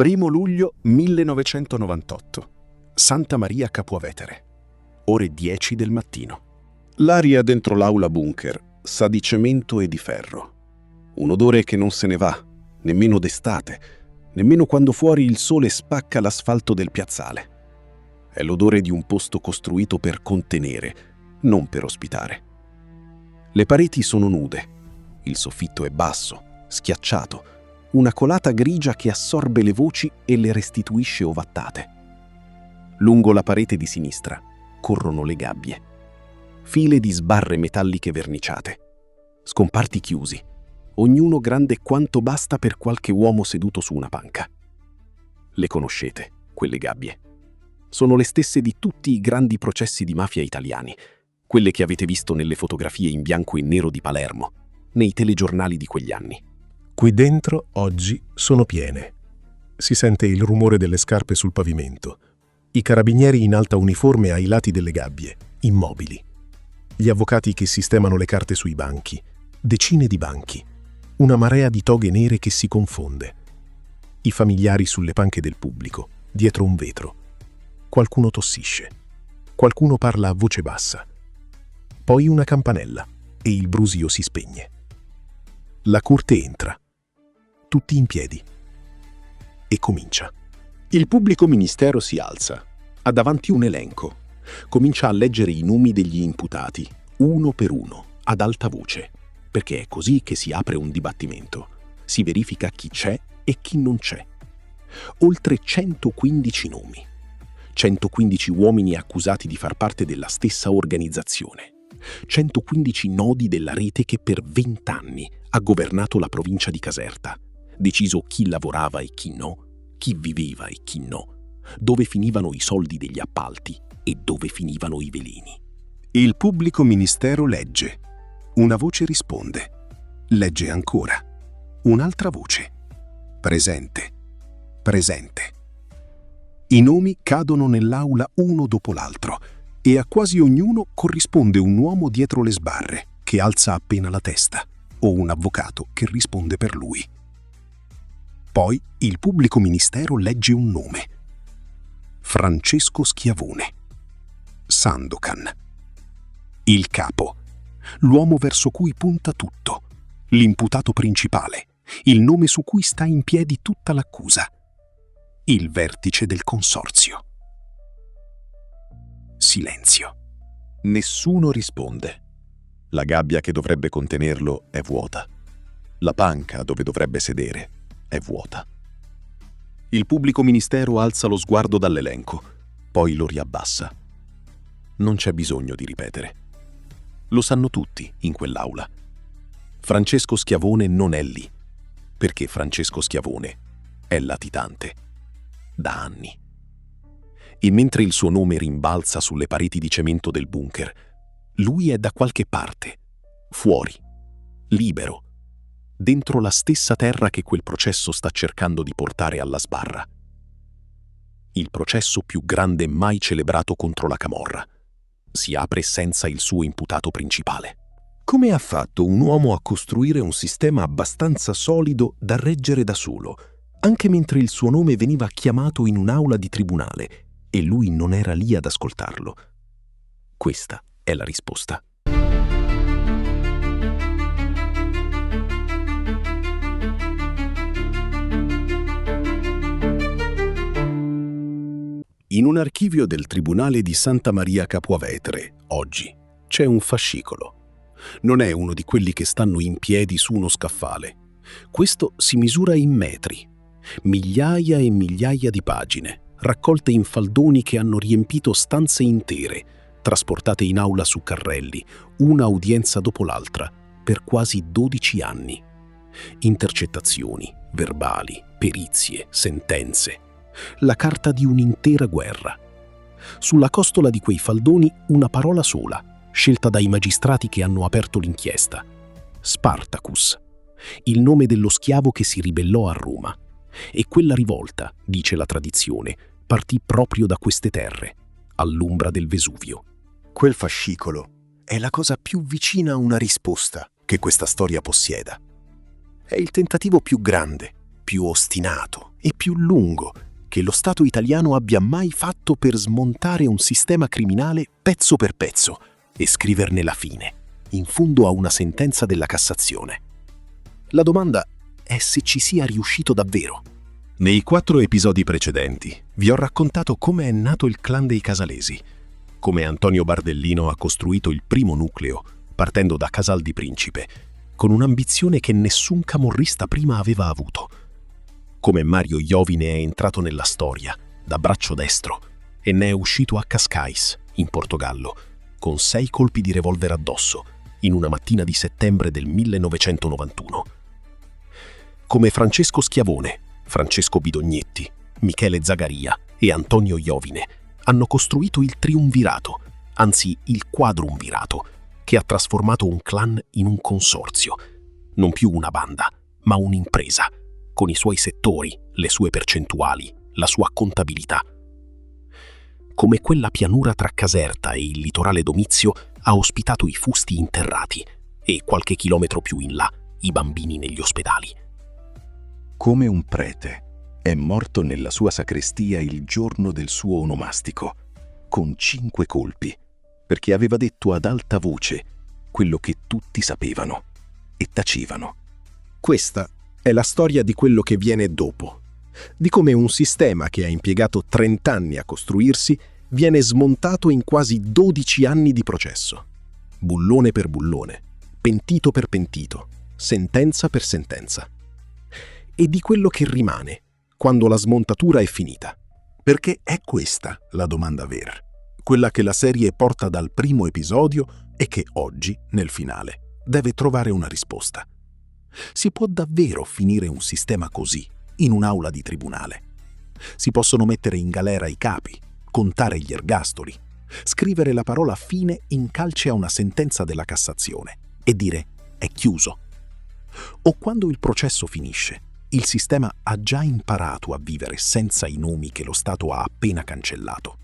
1 luglio 1998. Santa Maria Capua Vetere. Ore 10 del mattino. L'aria dentro l'aula bunker sa di cemento e di ferro. Un odore che non se ne va, nemmeno d'estate, nemmeno quando fuori il sole spacca l'asfalto del piazzale. È l'odore di un posto costruito per contenere, non per ospitare. Le pareti sono nude, il soffitto è basso, schiacciato, una colata grigia che assorbe le voci e le restituisce ovattate. Lungo la parete di sinistra corrono le gabbie, file di sbarre metalliche verniciate, scomparti chiusi, ognuno grande quanto basta per qualche uomo seduto su una panca. Le conoscete, quelle gabbie? Sono le stesse di tutti i grandi processi di mafia italiani, quelle che avete visto nelle fotografie in bianco e nero di Palermo, nei telegiornali di quegli anni. Qui dentro, oggi, sono piene. Si sente il rumore delle scarpe sul pavimento. I carabinieri in alta uniforme ai lati delle gabbie, immobili. Gli avvocati che sistemano le carte sui banchi. Decine di banchi. Una marea di toghe nere che si confonde. I familiari sulle panche del pubblico, dietro un vetro. Qualcuno tossisce. Qualcuno parla a voce bassa. Poi una campanella e il brusio si spegne. La corte entra. Tutti in piedi. E comincia. Il pubblico ministero si alza. Ha davanti un elenco. Comincia a leggere i nomi degli imputati, uno per uno, ad alta voce, perché è così che si apre un dibattimento. Si verifica chi c'è e chi non c'è. Oltre 115 nomi. 115 uomini accusati di far parte della stessa organizzazione. 115 nodi della rete che per 20 anni ha governato la provincia di Caserta, deciso chi lavorava e chi no, chi viveva e chi no, dove finivano i soldi degli appalti e dove finivano i veleni. Il pubblico ministero legge. Una voce risponde. Legge ancora. Un'altra voce. Presente. Presente. I nomi cadono nell'aula uno dopo l'altro e a quasi ognuno corrisponde un uomo dietro le sbarre che alza appena la testa o un avvocato che risponde per lui. Poi il pubblico ministero legge un nome. Francesco Schiavone. Sandokan. Il capo. L'uomo verso cui punta tutto. L'imputato principale. Il nome su cui sta in piedi tutta l'accusa. Il vertice del consorzio. Silenzio. Nessuno risponde. La gabbia che dovrebbe contenerlo è vuota. La panca dove dovrebbe sedere è vuota. Il pubblico ministero alza lo sguardo dall'elenco, poi lo riabbassa. Non c'è bisogno di ripetere. Lo sanno tutti in quell'aula. Francesco Schiavone non è lì, perché Francesco Schiavone è latitante. Da anni. E mentre il suo nome rimbalza sulle pareti di cemento del bunker, lui è da qualche parte, fuori, libero, dentro la stessa terra che quel processo sta cercando di portare alla sbarra. Il processo più grande mai celebrato contro la camorra si apre senza il suo imputato principale. Come ha fatto un uomo a costruire un sistema abbastanza solido da reggere da solo, anche mentre il suo nome veniva chiamato in un'aula di tribunale e lui non era lì ad ascoltarlo? Questa è la risposta. In un archivio del Tribunale di Santa Maria Capua Vetere, oggi, c'è un fascicolo. Non è uno di quelli che stanno in piedi su uno scaffale. Questo si misura in metri. Migliaia e migliaia di pagine, raccolte in faldoni che hanno riempito stanze intere, trasportate in aula su carrelli, una udienza dopo l'altra, per quasi 12 anni. Intercettazioni, verbali, perizie, sentenze. La carta di un'intera guerra. Sulla costola di quei faldoni una parola sola, scelta dai magistrati che hanno aperto l'inchiesta. Spartacus, il nome dello schiavo che si ribellò a Roma. E quella rivolta, dice la tradizione, partì proprio da queste terre, all'ombra del Vesuvio. Quel fascicolo è la cosa più vicina a una risposta che questa storia possieda. È il tentativo più grande, più ostinato e più lungo che lo Stato italiano abbia mai fatto per smontare un sistema criminale pezzo per pezzo e scriverne la fine, in fondo a una sentenza della Cassazione. La domanda è se ci sia riuscito davvero. Nei 4 episodi precedenti vi ho raccontato come è nato il clan dei Casalesi, come Antonio Bardellino ha costruito il primo nucleo partendo da Casal di Principe, con un'ambizione che nessun camorrista prima aveva avuto, come Mario Iovine è entrato nella storia da braccio destro e ne è uscito a Cascais, in Portogallo, con 6 colpi di revolver addosso, in una mattina di settembre del 1991. Come Francesco Schiavone, Francesco Bidognetti, Michele Zagaria e Antonio Iovine hanno costruito il triumvirato, anzi il quadrumvirato, che ha trasformato un clan in un consorzio, non più una banda, ma un'impresa, con i suoi settori, le sue percentuali, la sua contabilità. Come quella pianura tra Caserta e il litorale Domizio ha ospitato i fusti interrati e qualche chilometro più in là i bambini negli ospedali. Come un prete è morto nella sua sacrestia il giorno del suo onomastico, con 5 colpi, perché aveva detto ad alta voce quello che tutti sapevano e tacevano. Questa è la storia di quello che viene dopo, di come un sistema che ha impiegato 30 anni a costruirsi viene smontato in quasi 12 anni di processo. Bullone per bullone, pentito per pentito, sentenza per sentenza. E di quello che rimane quando la smontatura è finita. Perché è questa la domanda vera, quella che la serie porta dal primo episodio e che oggi, nel finale, deve trovare una risposta. Si può davvero finire un sistema così, in un'aula di tribunale? Si possono mettere in galera i capi, contare gli ergastoli, scrivere la parola fine in calce a una sentenza della Cassazione e dire è chiuso? O quando il processo finisce, il sistema ha già imparato a vivere senza i nomi che lo Stato ha appena cancellato?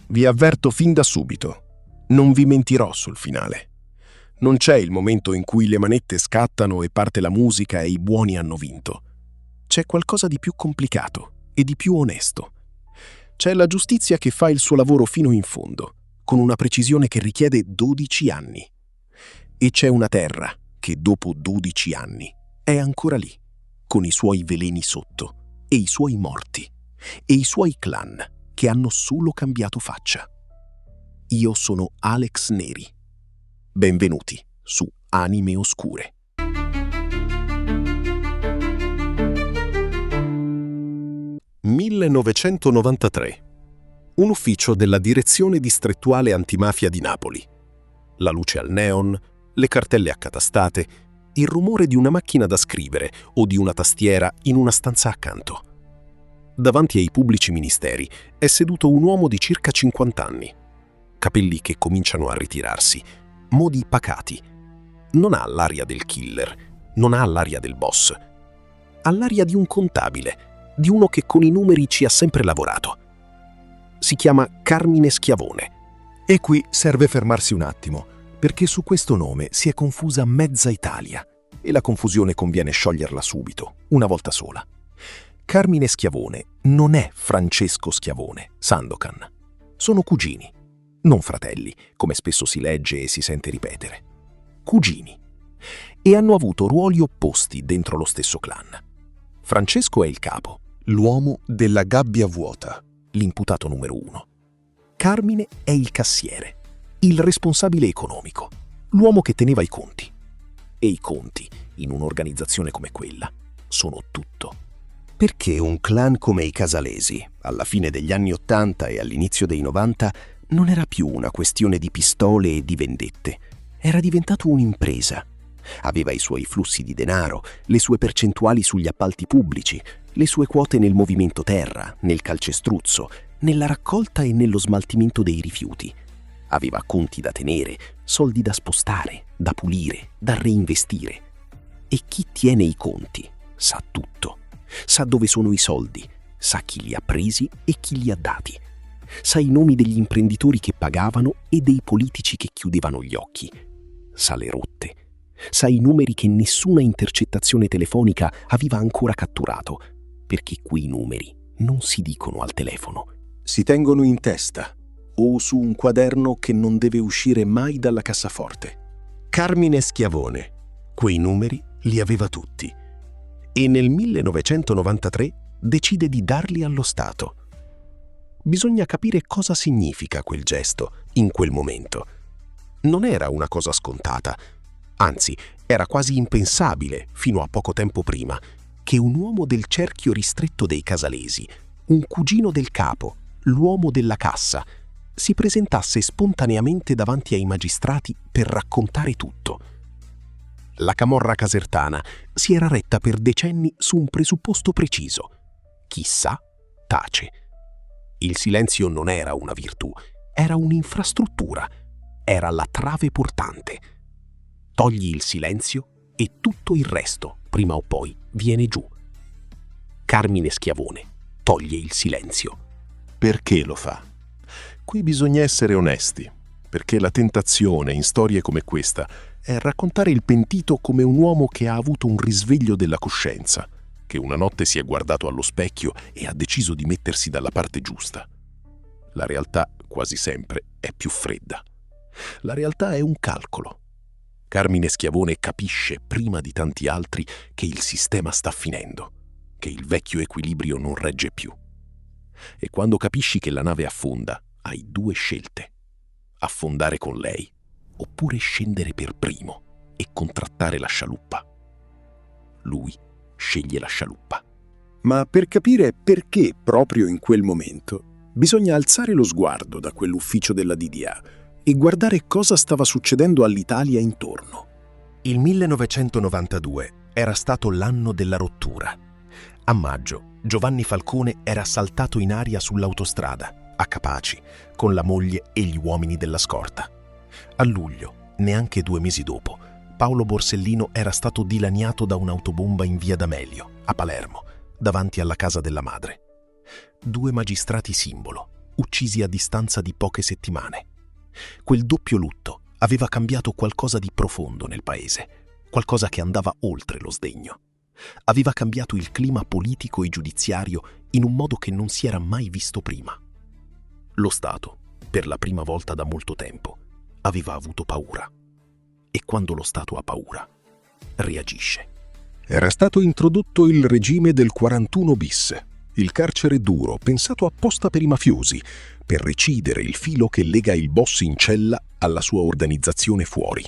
Vi avverto fin da subito, non vi mentirò sul finale. Non c'è il momento in cui le manette scattano e parte la musica e i buoni hanno vinto. C'è qualcosa di più complicato e di più onesto. C'è la giustizia che fa il suo lavoro fino in fondo, con una precisione che richiede 12 anni. E c'è una terra che dopo 12 anni è ancora lì, con i suoi veleni sotto, e i suoi morti, e i suoi clan che hanno solo cambiato faccia. Io sono Alex Neri. Benvenuti su Anime Oscure. «1993. Un ufficio della Direzione Distrettuale Antimafia di Napoli. La luce al neon, le cartelle accatastate, il rumore di una macchina da scrivere o di una tastiera in una stanza accanto. Davanti ai pubblici ministeri è seduto un uomo di circa 50 anni, capelli che cominciano a ritirarsi, modi pacati. Non ha l'aria del killer, non ha l'aria del boss. Ha l'aria di un contabile, di uno che con i numeri ci ha sempre lavorato. Si chiama Carmine Schiavone. E qui serve fermarsi un attimo, perché su questo nome si è confusa mezza Italia e la confusione conviene scioglierla subito, una volta sola. Carmine Schiavone non è Francesco Schiavone, Sandokan. Sono cugini, non fratelli, come spesso si legge e si sente ripetere. Cugini. E hanno avuto ruoli opposti dentro lo stesso clan. Francesco è il capo, l'uomo della gabbia vuota, l'imputato numero 1. Carmine è il cassiere, il responsabile economico, l'uomo che teneva i conti. E i conti, in un'organizzazione come quella, sono tutto. Perché un clan come i Casalesi, alla fine degli anni 80 e all'inizio dei 90, non era più una questione di pistole e di vendette. Era diventato un'impresa. Aveva i suoi flussi di denaro, le sue percentuali sugli appalti pubblici, le sue quote nel movimento terra, nel calcestruzzo, nella raccolta e nello smaltimento dei rifiuti. Aveva conti da tenere, soldi da spostare, da pulire, da reinvestire. E chi tiene i conti sa tutto. Sa dove sono i soldi, sa chi li ha presi e chi li ha dati. Sa i nomi degli imprenditori che pagavano e dei politici che chiudevano gli occhi. Sa le rotte. Sa i numeri che nessuna intercettazione telefonica aveva ancora catturato, perché quei numeri non si dicono al telefono. Si tengono in testa o su un quaderno che non deve uscire mai dalla cassaforte. Carmine Schiavone quei numeri li aveva tutti e nel 1993 decide di darli allo Stato. Bisogna capire cosa significa quel gesto in quel momento. Non era una cosa scontata, anzi era quasi impensabile fino a poco tempo prima che un uomo del cerchio ristretto dei Casalesi, un cugino del capo, l'uomo della cassa, si presentasse spontaneamente davanti ai magistrati per raccontare tutto. La camorra casertana si era retta per decenni su un presupposto preciso. Chi sa, tace. Il silenzio non era una virtù, era un'infrastruttura, era la trave portante. Togli il silenzio e tutto il resto, prima o poi, viene giù. Carmine Schiavone toglie il silenzio. Perché lo fa? Qui bisogna essere onesti, perché la tentazione in storie come questa è raccontare il pentito come un uomo che ha avuto un risveglio della coscienza, che una notte si è guardato allo specchio e ha deciso di mettersi dalla parte giusta. La realtà, quasi sempre, è più fredda. La realtà è un calcolo. Carmine Schiavone capisce, prima di tanti altri, che il sistema sta finendo, che il vecchio equilibrio non regge più. E quando capisci che la nave affonda, hai due scelte: affondare con lei oppure scendere per primo e contrattare la scialuppa. Lui sceglie la scialuppa. Ma per capire perché proprio in quel momento, bisogna alzare lo sguardo da quell'ufficio della DDA e guardare cosa stava succedendo all'Italia intorno. Il 1992 era stato l'anno della rottura. A maggio, Giovanni Falcone era saltato in aria sull'autostrada, a Capaci, con la moglie e gli uomini della scorta. A luglio, neanche 2 mesi dopo, Paolo Borsellino era stato dilaniato da un'autobomba in via D'Amelio, a Palermo, davanti alla casa della madre. 2 magistrati simbolo, uccisi a distanza di poche settimane. Quel doppio lutto aveva cambiato qualcosa di profondo nel paese, qualcosa che andava oltre lo sdegno. Aveva cambiato il clima politico e giudiziario in un modo che non si era mai visto prima. Lo Stato, per la prima volta da molto tempo, aveva avuto paura. E quando lo Stato ha paura, reagisce. Era stato introdotto il regime del 41 bis, il carcere duro pensato apposta per i mafiosi, per recidere il filo che lega il boss in cella alla sua organizzazione fuori.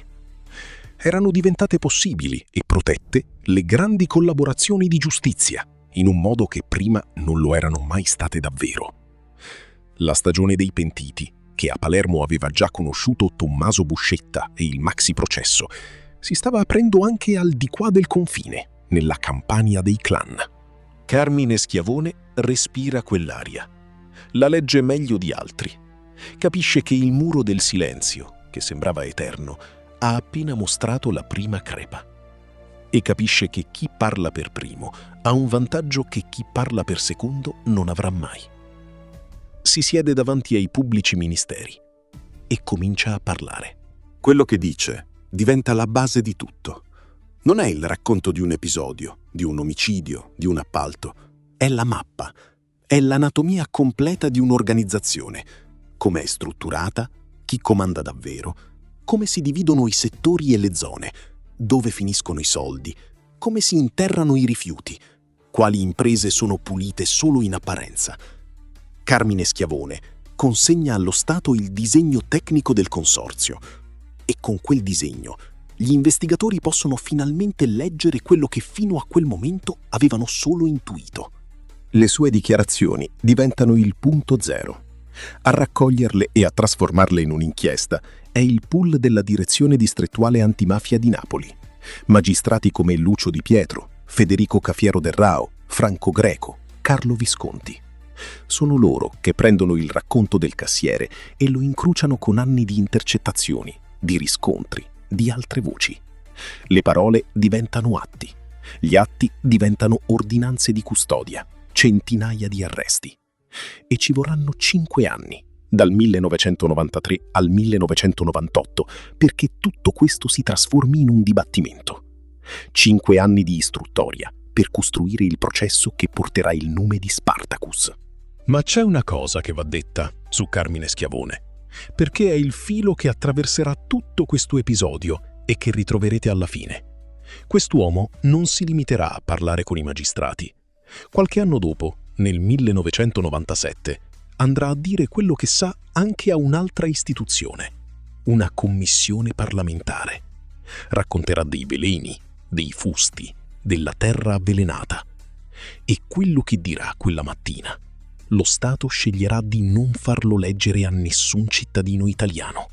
Erano diventate possibili e protette le grandi collaborazioni di giustizia, in un modo che prima non lo erano mai state davvero. La stagione dei pentiti, che a Palermo aveva già conosciuto Tommaso Buscetta e il maxi processo, si stava aprendo anche al di qua del confine, nella Campania dei clan. Carmine Schiavone respira quell'aria. La legge meglio di altri. Capisce che il muro del silenzio, che sembrava eterno, ha appena mostrato la prima crepa. E capisce che chi parla per primo ha un vantaggio che chi parla per secondo non avrà mai. Si siede davanti ai pubblici ministeri e comincia a parlare. Quello che dice diventa la base di tutto. Non è il racconto di un episodio, di un omicidio, di un appalto. È la mappa, è l'anatomia completa di un'organizzazione. Come è strutturata, chi comanda davvero, come si dividono i settori e le zone, dove finiscono i soldi, come si interrano i rifiuti, quali imprese sono pulite solo in apparenza. Carmine Schiavone consegna allo Stato il disegno tecnico del consorzio e con quel disegno gli investigatori possono finalmente leggere quello che fino a quel momento avevano solo intuito. Le sue dichiarazioni diventano il punto zero. A raccoglierle e a trasformarle in un'inchiesta è il pool della Direzione Distrettuale Antimafia di Napoli. Magistrati come Lucio Di Pietro, Federico Cafiero del Rao, Franco Greco, Carlo Visconti. Sono loro che prendono il racconto del cassiere e lo incrociano con anni di intercettazioni, di riscontri, di altre voci. Le parole diventano atti. Gli atti diventano ordinanze di custodia, centinaia di arresti. E ci vorranno 5 anni, dal 1993 al 1998, perché tutto questo si trasformi in un dibattimento. 5 anni di istruttoria per costruire il processo che porterà il nome di Spartacus. Ma c'è una cosa che va detta su Carmine Schiavone, perché è il filo che attraverserà tutto questo episodio e che ritroverete alla fine. Quest'uomo non si limiterà a parlare con i magistrati. Qualche anno dopo, nel 1997, andrà a dire quello che sa anche a un'altra istituzione, una commissione parlamentare. Racconterà dei veleni, dei fusti, della terra avvelenata. E quello che dirà quella mattina, lo Stato sceglierà di non farlo leggere a nessun cittadino italiano.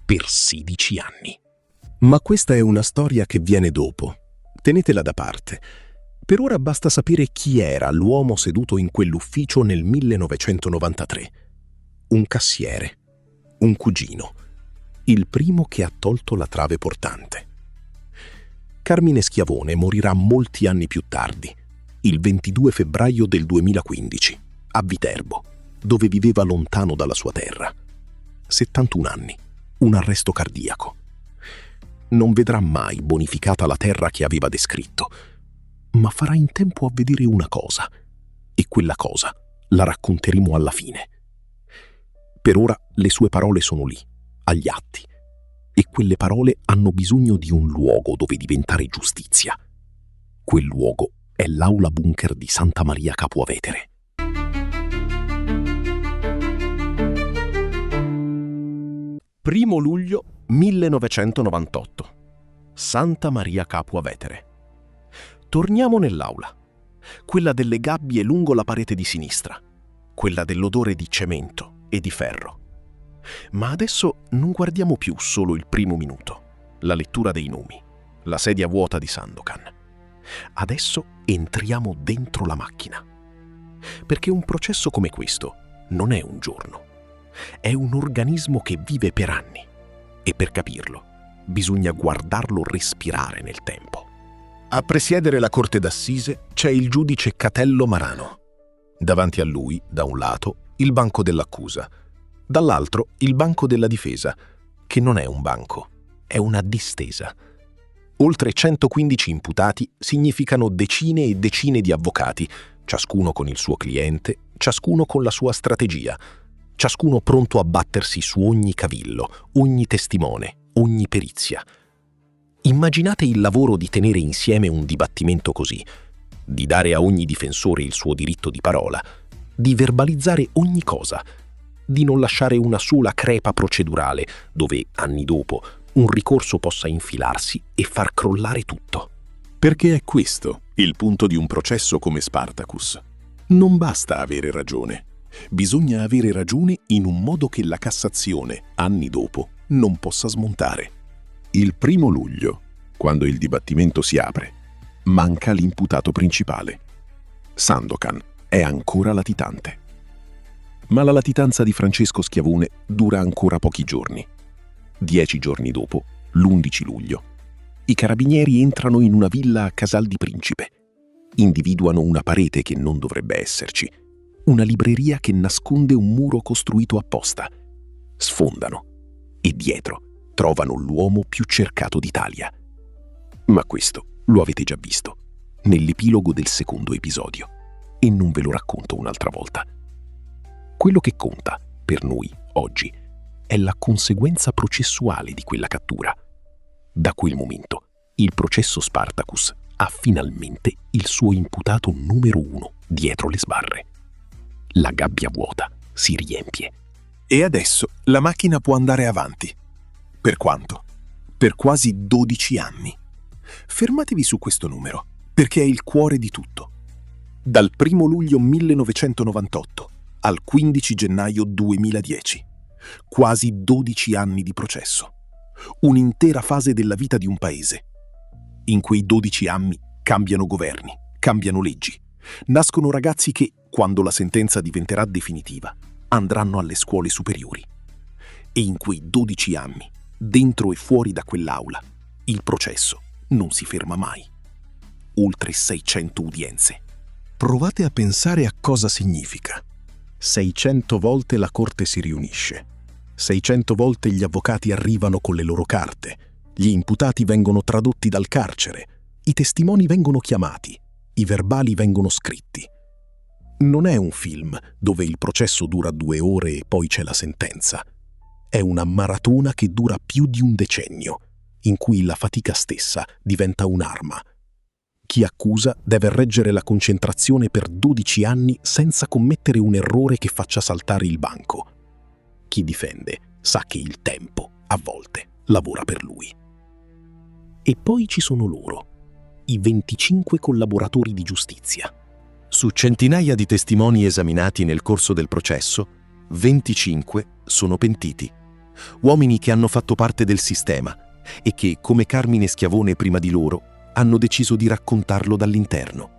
Per 16 anni. Ma questa è una storia che viene dopo. Tenetela da parte. Per ora basta sapere chi era l'uomo seduto in quell'ufficio nel 1993. Un cassiere, un cugino, il primo che ha tolto la trave portante. Carmine Schiavone morirà molti anni più tardi, il 22 febbraio del 2015, a Viterbo, dove viveva lontano dalla sua terra. 71 anni, un arresto cardiaco. Non vedrà mai bonificata la terra che aveva descritto, ma farà in tempo a vedere una cosa, e quella cosa la racconteremo alla fine. Per ora le sue parole sono lì, agli atti, e quelle parole hanno bisogno di un luogo dove diventare giustizia. Quel luogo è l'aula bunker di Santa Maria Capua Vetere. Primo luglio 1998. Santa Maria Capua Vetere. Torniamo nell'aula. Quella delle gabbie lungo la parete di sinistra. Quella dell'odore di cemento e di ferro. Ma adesso non guardiamo più solo il primo minuto, la lettura dei nomi, la sedia vuota di Sandokan. Adesso entriamo dentro la macchina. Perché un processo come questo non è un giorno. È un organismo che vive per anni. E per capirlo, bisogna guardarlo respirare nel tempo. A presiedere la corte d'assise c'è il giudice Catello Marano. Davanti a lui, da un lato, il banco dell'accusa, dall'altro il banco della difesa, che non è un banco, è una distesa. Oltre 115 imputati significano decine e decine di avvocati, ciascuno con il suo cliente, ciascuno con la sua strategia, ciascuno pronto a battersi su ogni cavillo, ogni testimone, ogni perizia. Immaginate il lavoro di tenere insieme un dibattimento così, di dare a ogni difensore il suo diritto di parola, di verbalizzare ogni cosa, di non lasciare una sola crepa procedurale dove, anni dopo, un ricorso possa infilarsi e far crollare tutto. Perché è questo il punto di un processo come Spartacus. Non basta avere ragione. Bisogna avere ragione in un modo che la Cassazione, anni dopo, non possa smontare. Il 1 luglio, quando il dibattimento si apre, manca l'imputato principale. Sandokan è ancora latitante. Ma la latitanza di Francesco Schiavone dura ancora pochi giorni. 10 giorni dopo, l'11 luglio, i carabinieri entrano in una villa a Casal di Principe. Individuano una parete che non dovrebbe esserci, una libreria che nasconde un muro costruito apposta. Sfondano e dietro trovano l'uomo più cercato d'Italia. Ma questo lo avete già visto nell'epilogo del secondo episodio e non ve lo racconto un'altra volta. Quello che conta per noi oggi è la conseguenza processuale di quella cattura. Da quel momento il processo Spartacus ha finalmente il suo imputato numero 1 dietro le sbarre. La gabbia vuota si riempie. E adesso la macchina può andare avanti. Per quanto? Per quasi 12 anni. Fermatevi su questo numero, perché è il cuore di tutto. Dal 1 luglio 1998 al 15 gennaio 2010. Quasi 12 anni di processo. Un'intera fase della vita di un paese. In quei 12 anni cambiano governi, cambiano leggi. Nascono ragazzi che, quando la sentenza diventerà definitiva, andranno alle scuole superiori. E in quei 12 anni, dentro e fuori da quell'aula, il processo non si ferma mai. Oltre 600 udienze. Provate a pensare a cosa significa. 600 volte la corte si riunisce. 600 volte gli avvocati arrivano con le loro carte. Gli imputati vengono tradotti dal carcere. I testimoni vengono chiamati. I verbali vengono scritti. Non è un film dove il processo dura 2 ore e poi c'è la sentenza. È una maratona che dura più di un decennio, in cui la fatica stessa diventa un'arma. Chi accusa deve reggere la concentrazione per 12 anni senza commettere un errore che faccia saltare il banco. Chi difende sa che il tempo, a volte, lavora per lui. E poi ci sono loro, i 25 collaboratori di giustizia. Su centinaia di testimoni esaminati nel corso del processo, 25 sono pentiti. Uomini che hanno fatto parte del sistema e che, come Carmine Schiavone prima di loro, hanno deciso di raccontarlo dall'interno.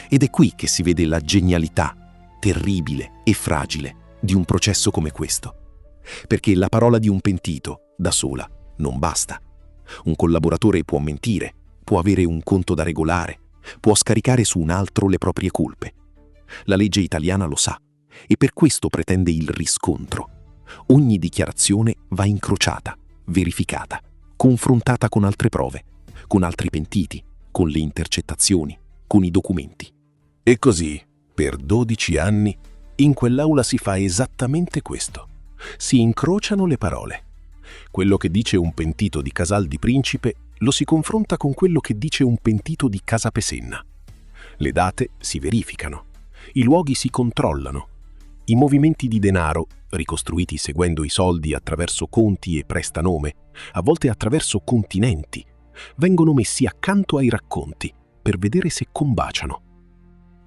Ed è qui che si vede la genialità, terribile e fragile, di un processo come questo. Perché la parola di un pentito, da sola, non basta. Un collaboratore può mentire, può avere un conto da regolare, può scaricare su un altro le proprie colpe. La legge italiana lo sa e per questo pretende il riscontro. Ogni dichiarazione va incrociata, verificata, confrontata con altre prove, con altri pentiti, con le intercettazioni, con i documenti. E così, per 12 anni, in quell'aula si fa esattamente questo. Si incrociano le parole. Quello che dice un pentito di Casal di Principe lo si confronta con quello che dice un pentito di Casapesenna. Le date si verificano, i luoghi si controllano, i movimenti di denaro, ricostruiti seguendo i soldi attraverso conti e prestanome, a volte attraverso continenti, vengono messi accanto ai racconti per vedere se combaciano.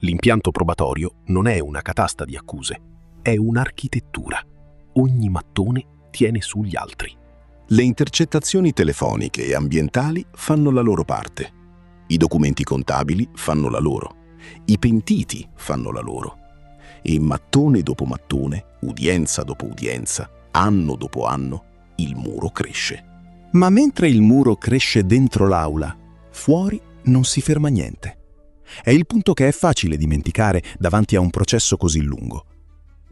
L'impianto probatorio non è una catasta di accuse, è un'architettura. Ogni mattone tiene sugli altri. Le intercettazioni telefoniche e ambientali fanno la loro parte. I documenti contabili fanno la loro. I pentiti fanno la loro. E mattone dopo mattone, udienza dopo udienza, anno dopo anno, il muro cresce. Ma mentre il muro cresce dentro l'aula, fuori non si ferma niente. È il punto che è facile dimenticare davanti a un processo così lungo.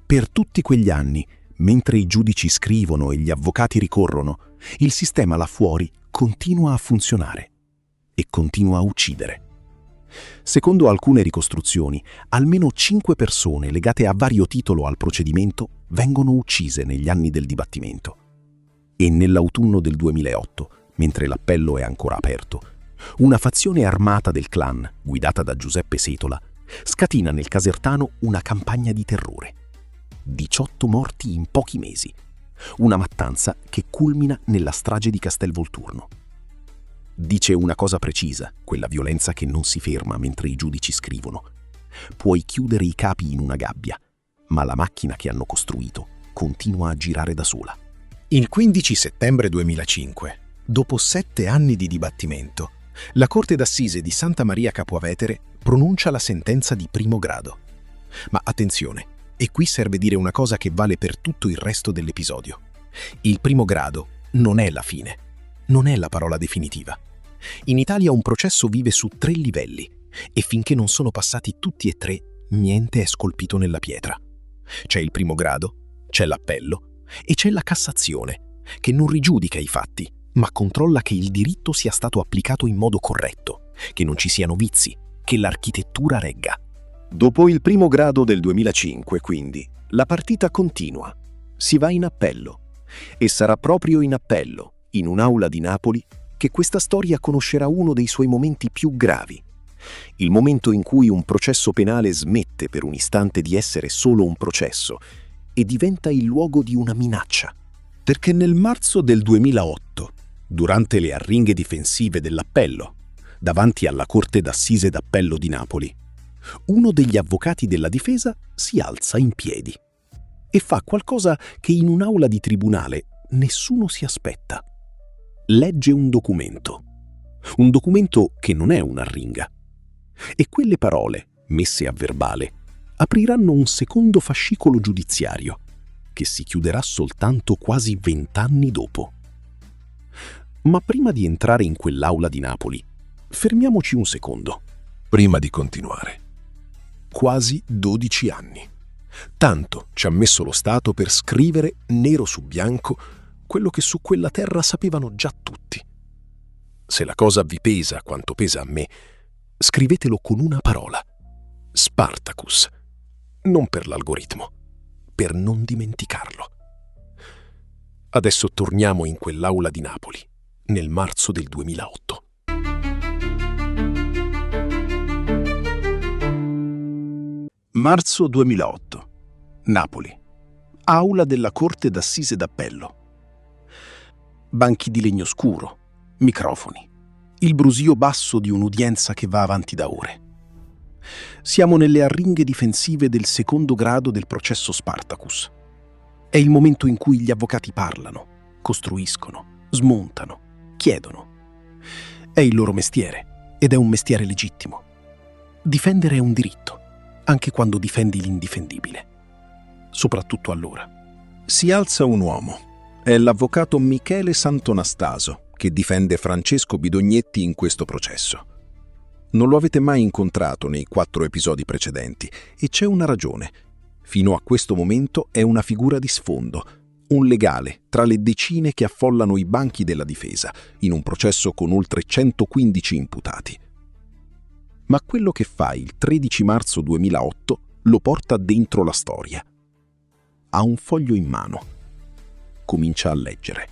Per tutti quegli anni, mentre i giudici scrivono e gli avvocati ricorrono, il sistema là fuori continua a funzionare e continua a uccidere. Secondo alcune ricostruzioni, almeno 5 persone legate a vario titolo al procedimento vengono uccise negli anni del dibattimento. E nell'autunno del 2008, mentre l'appello è ancora aperto, una fazione armata del clan, guidata da Giuseppe Setola, scatina nel Casertano una campagna di terrore. 18 morti in pochi mesi. Una mattanza che culmina nella strage di Castelvolturno. Dice una cosa precisa, quella violenza che non si ferma mentre i giudici scrivono. Puoi chiudere i capi in una gabbia, ma la macchina che hanno costruito continua a girare da sola. Il 15 settembre 2005, dopo 7 anni di dibattimento, la Corte d'Assise di Santa Maria Capua Vetere pronuncia la sentenza di primo grado. Ma attenzione, e qui serve dire una cosa che vale per tutto il resto dell'episodio. Il primo grado non è la fine, non è la parola definitiva. In Italia un processo vive su 3 livelli e finché non sono passati tutti e 3, niente è scolpito nella pietra. C'è il primo grado, c'è l'appello e c'è la Cassazione, che non rigiudica i fatti, ma controlla che il diritto sia stato applicato in modo corretto, che non ci siano vizi, che l'architettura regga. Dopo il primo grado del 2005, quindi, la partita continua. Si va in appello. E sarà proprio in appello, in un'aula di Napoli, che questa storia conoscerà uno dei suoi momenti più gravi. Il momento in cui un processo penale smette per un istante di essere solo un processo e diventa il luogo di una minaccia. Perché nel marzo del 2008, durante le arringhe difensive dell'appello, davanti alla Corte d'Assise d'Appello di Napoli, uno degli avvocati della difesa si alza in piedi e fa qualcosa che in un'aula di tribunale nessuno si aspetta. Legge un documento che non è un'arringa. E quelle parole, messe a verbale, apriranno un secondo fascicolo giudiziario, che si chiuderà soltanto quasi 20 anni dopo. Ma prima di entrare in quell'aula di Napoli, fermiamoci un secondo. Prima di continuare. Quasi 12 anni. Tanto ci ha messo lo Stato per scrivere nero su bianco quello che su quella terra sapevano già tutti. Se la cosa vi pesa quanto pesa a me, scrivetelo con una parola: Spartacus. Non per l'algoritmo, per non dimenticarlo. Adesso torniamo in quell'aula di Napoli, nel marzo del 2008. Marzo 2008. Napoli. Aula della Corte d'Assise d'Appello. Banchi di legno scuro, microfoni, il brusio basso di un'udienza che va avanti da ore. Siamo nelle arringhe difensive del secondo grado del processo Spartacus. È il momento in cui gli avvocati parlano, costruiscono, smontano, chiedono. È il loro mestiere, ed è un mestiere legittimo. Difendere è un diritto, anche quando difendi l'indifendibile. Soprattutto allora. Si alza un uomo. È l'avvocato Michele Santonastaso, che difende Francesco Bidognetti in questo processo. Non lo avete mai incontrato nei 4 episodi precedenti, e c'è una ragione. Fino a questo momento è una figura di sfondo, un legale tra le decine che affollano i banchi della difesa, in un processo con oltre 115 imputati. Ma quello che fa il 13 marzo 2008 lo porta dentro la storia. Ha un foglio in mano. Comincia a leggere.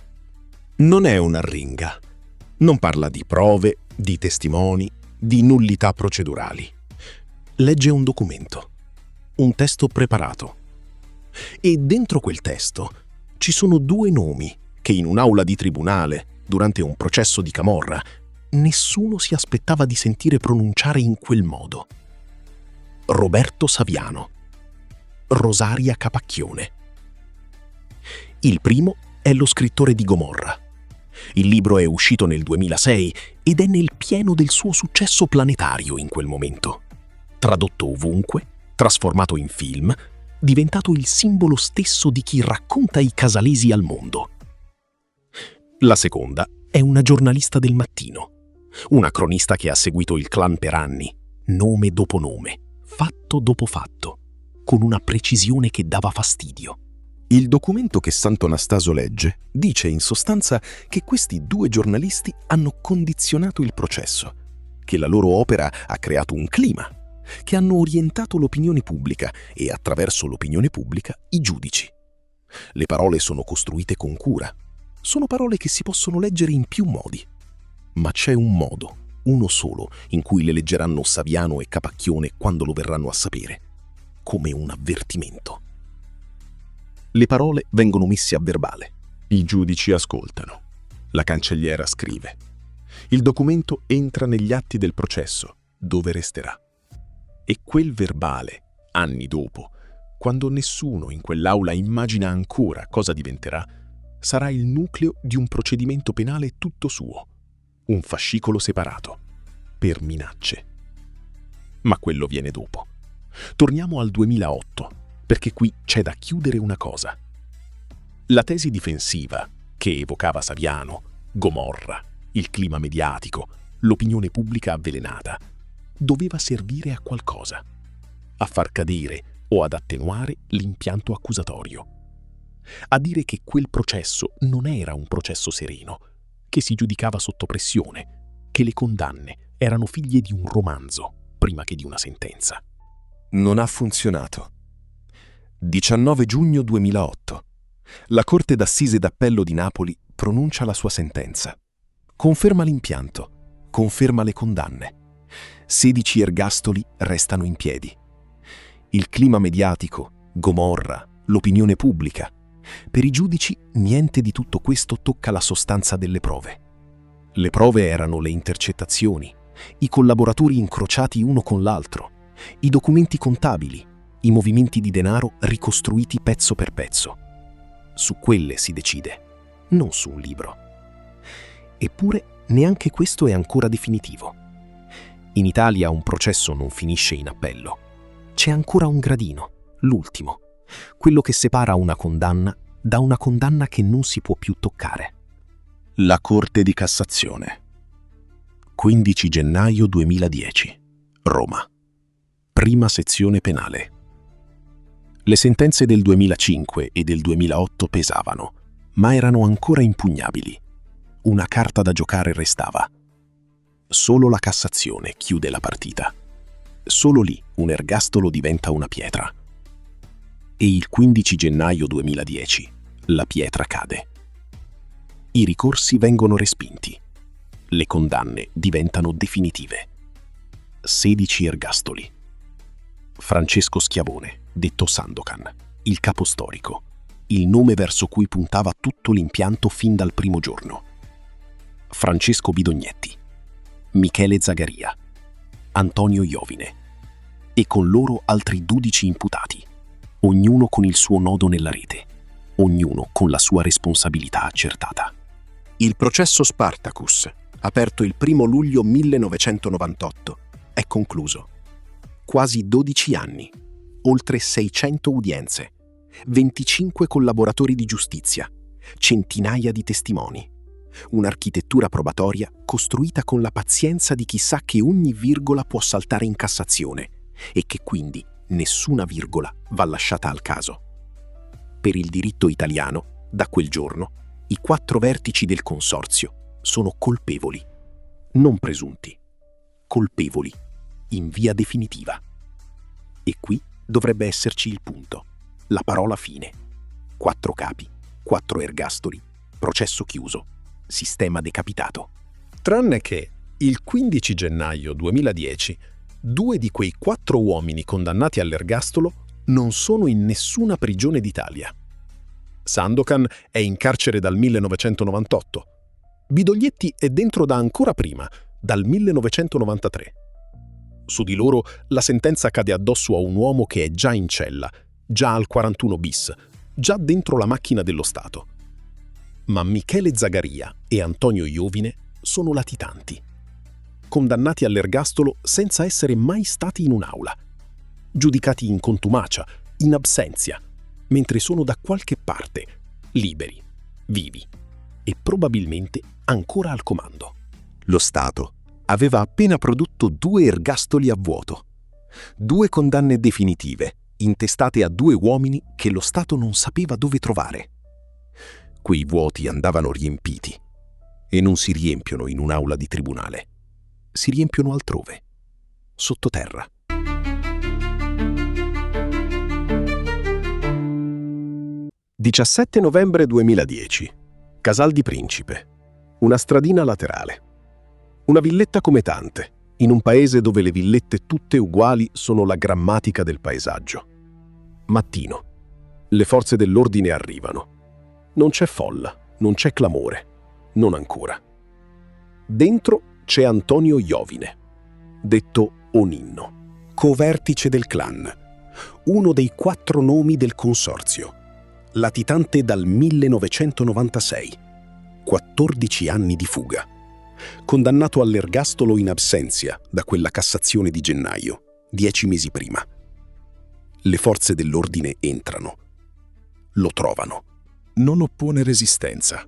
Non è un'arringa. Non parla di prove, di testimoni, di nullità procedurali. Legge un documento, un testo preparato. E dentro quel testo ci sono 2 nomi che in un'aula di tribunale, durante un processo di camorra, nessuno si aspettava di sentire pronunciare in quel modo. Roberto Saviano, Rosaria Capacchione. Il primo è lo scrittore di Gomorra. Il libro è uscito nel 2006 ed è nel pieno del suo successo planetario in quel momento. Tradotto ovunque, trasformato in film, diventato il simbolo stesso di chi racconta i casalesi al mondo. La seconda è una giornalista del Mattino, una cronista che ha seguito il clan per anni, nome dopo nome, fatto dopo fatto, con una precisione che dava fastidio. Il documento che Santonastaso legge dice in sostanza che questi 2 giornalisti hanno condizionato il processo, che la loro opera ha creato un clima, che hanno orientato l'opinione pubblica e attraverso l'opinione pubblica i giudici. Le parole sono costruite con cura. Sono parole che si possono leggere in più modi. Ma c'è un modo, uno solo, in cui le leggeranno Saviano e Capacchione quando lo verranno a sapere, come un avvertimento. Le parole vengono messe a verbale. I giudici ascoltano. La cancelliera scrive. Il documento entra negli atti del processo, dove resterà. E quel verbale, anni dopo, quando nessuno in quell'aula immagina ancora cosa diventerà, sarà il nucleo di un procedimento penale tutto suo, un fascicolo separato, per minacce. Ma quello viene dopo. Torniamo al 2008, perché qui c'è da chiudere una cosa. La tesi difensiva, che evocava Saviano, Gomorra, il clima mediatico, l'opinione pubblica avvelenata, doveva servire a qualcosa, a far cadere o ad attenuare l'impianto accusatorio, a dire che quel processo non era un processo sereno, che si giudicava sotto pressione, che le condanne erano figlie di un romanzo prima che di una sentenza. Non ha funzionato. 19 giugno 2008. La Corte d'Assise d'Appello di Napoli pronuncia la sua sentenza. Conferma l'impianto, conferma le condanne. 16 ergastoli restano in piedi. Il clima mediatico, Gomorra, l'opinione pubblica. Per i giudici niente di tutto questo tocca la sostanza delle prove. Le prove erano le intercettazioni, i collaboratori incrociati uno con l'altro, i documenti contabili, i movimenti di denaro ricostruiti pezzo per pezzo. Su quelle si decide, non su un libro. Eppure neanche questo è ancora definitivo. In Italia un processo non finisce in appello. C'è ancora un gradino, l'ultimo, quello che separa una condanna da una condanna che non si può più toccare. La Corte di Cassazione. 15 gennaio 2010. Roma. Prima sezione penale. Le sentenze del 2005 e del 2008 pesavano, ma erano ancora impugnabili. Una carta da giocare restava. Solo la Cassazione chiude la partita. Solo lì un ergastolo diventa una pietra. E il 15 gennaio 2010 la pietra cade. I ricorsi vengono respinti. Le condanne diventano definitive. 16 ergastoli. Francesco Schiavone, detto Sandokan, il capo storico, il nome verso cui puntava tutto l'impianto fin dal primo giorno. Francesco Bidognetti, Michele Zagaria, Antonio Iovine e con loro altri 12 imputati, ognuno con il suo nodo nella rete, ognuno con la sua responsabilità accertata. Il processo Spartacus, aperto il 1 luglio 1998, è concluso. Quasi 12 anni, oltre 600 udienze, 25 collaboratori di giustizia, centinaia di testimoni. Un'architettura probatoria costruita con la pazienza di chi sa che ogni virgola può saltare in Cassazione e che quindi nessuna virgola va lasciata al caso. Per il diritto italiano, da quel giorno, i 4 vertici del consorzio sono colpevoli, non presunti, colpevoli in via definitiva. E qui dovrebbe esserci il punto, la parola fine. 4 capi, 4 ergastoli, processo chiuso, sistema decapitato. Tranne che il 15 gennaio 2010 2 di quei 4 uomini condannati all'ergastolo non sono in nessuna prigione d'Italia. Sandokan è in carcere dal 1998. Bidoglietti è dentro da ancora prima, dal 1993. Su di loro la sentenza cade addosso a un uomo che è già in cella, già al 41 bis, già dentro la macchina dello Stato. Ma Michele Zagaria e Antonio Iovine sono latitanti, condannati all'ergastolo senza essere mai stati in un'aula, giudicati in contumacia, in absentia, mentre sono da qualche parte, liberi, vivi e probabilmente ancora al comando. Lo Stato aveva appena prodotto 2 ergastoli a vuoto, 2 condanne definitive, intestate a 2 uomini che lo Stato non sapeva dove trovare. Quei vuoti andavano riempiti e non si riempiono in un'aula di tribunale, si riempiono altrove, sottoterra. – 17 novembre 2010. Casal di Principe. Una stradina laterale. Una villetta come tante, in un paese dove le villette tutte uguali sono la grammatica del paesaggio. Mattino. Le forze dell'ordine arrivano. Non c'è folla, non c'è clamore. Non ancora. Dentro c'è Antonio Iovine, detto Oninno, covertice del clan, uno dei 4 nomi del consorzio, latitante dal 1996, 14 anni di fuga, condannato all'ergastolo in absentia da quella Cassazione di gennaio, 10 mesi prima. Le forze dell'ordine entrano, lo trovano. Non oppone resistenza.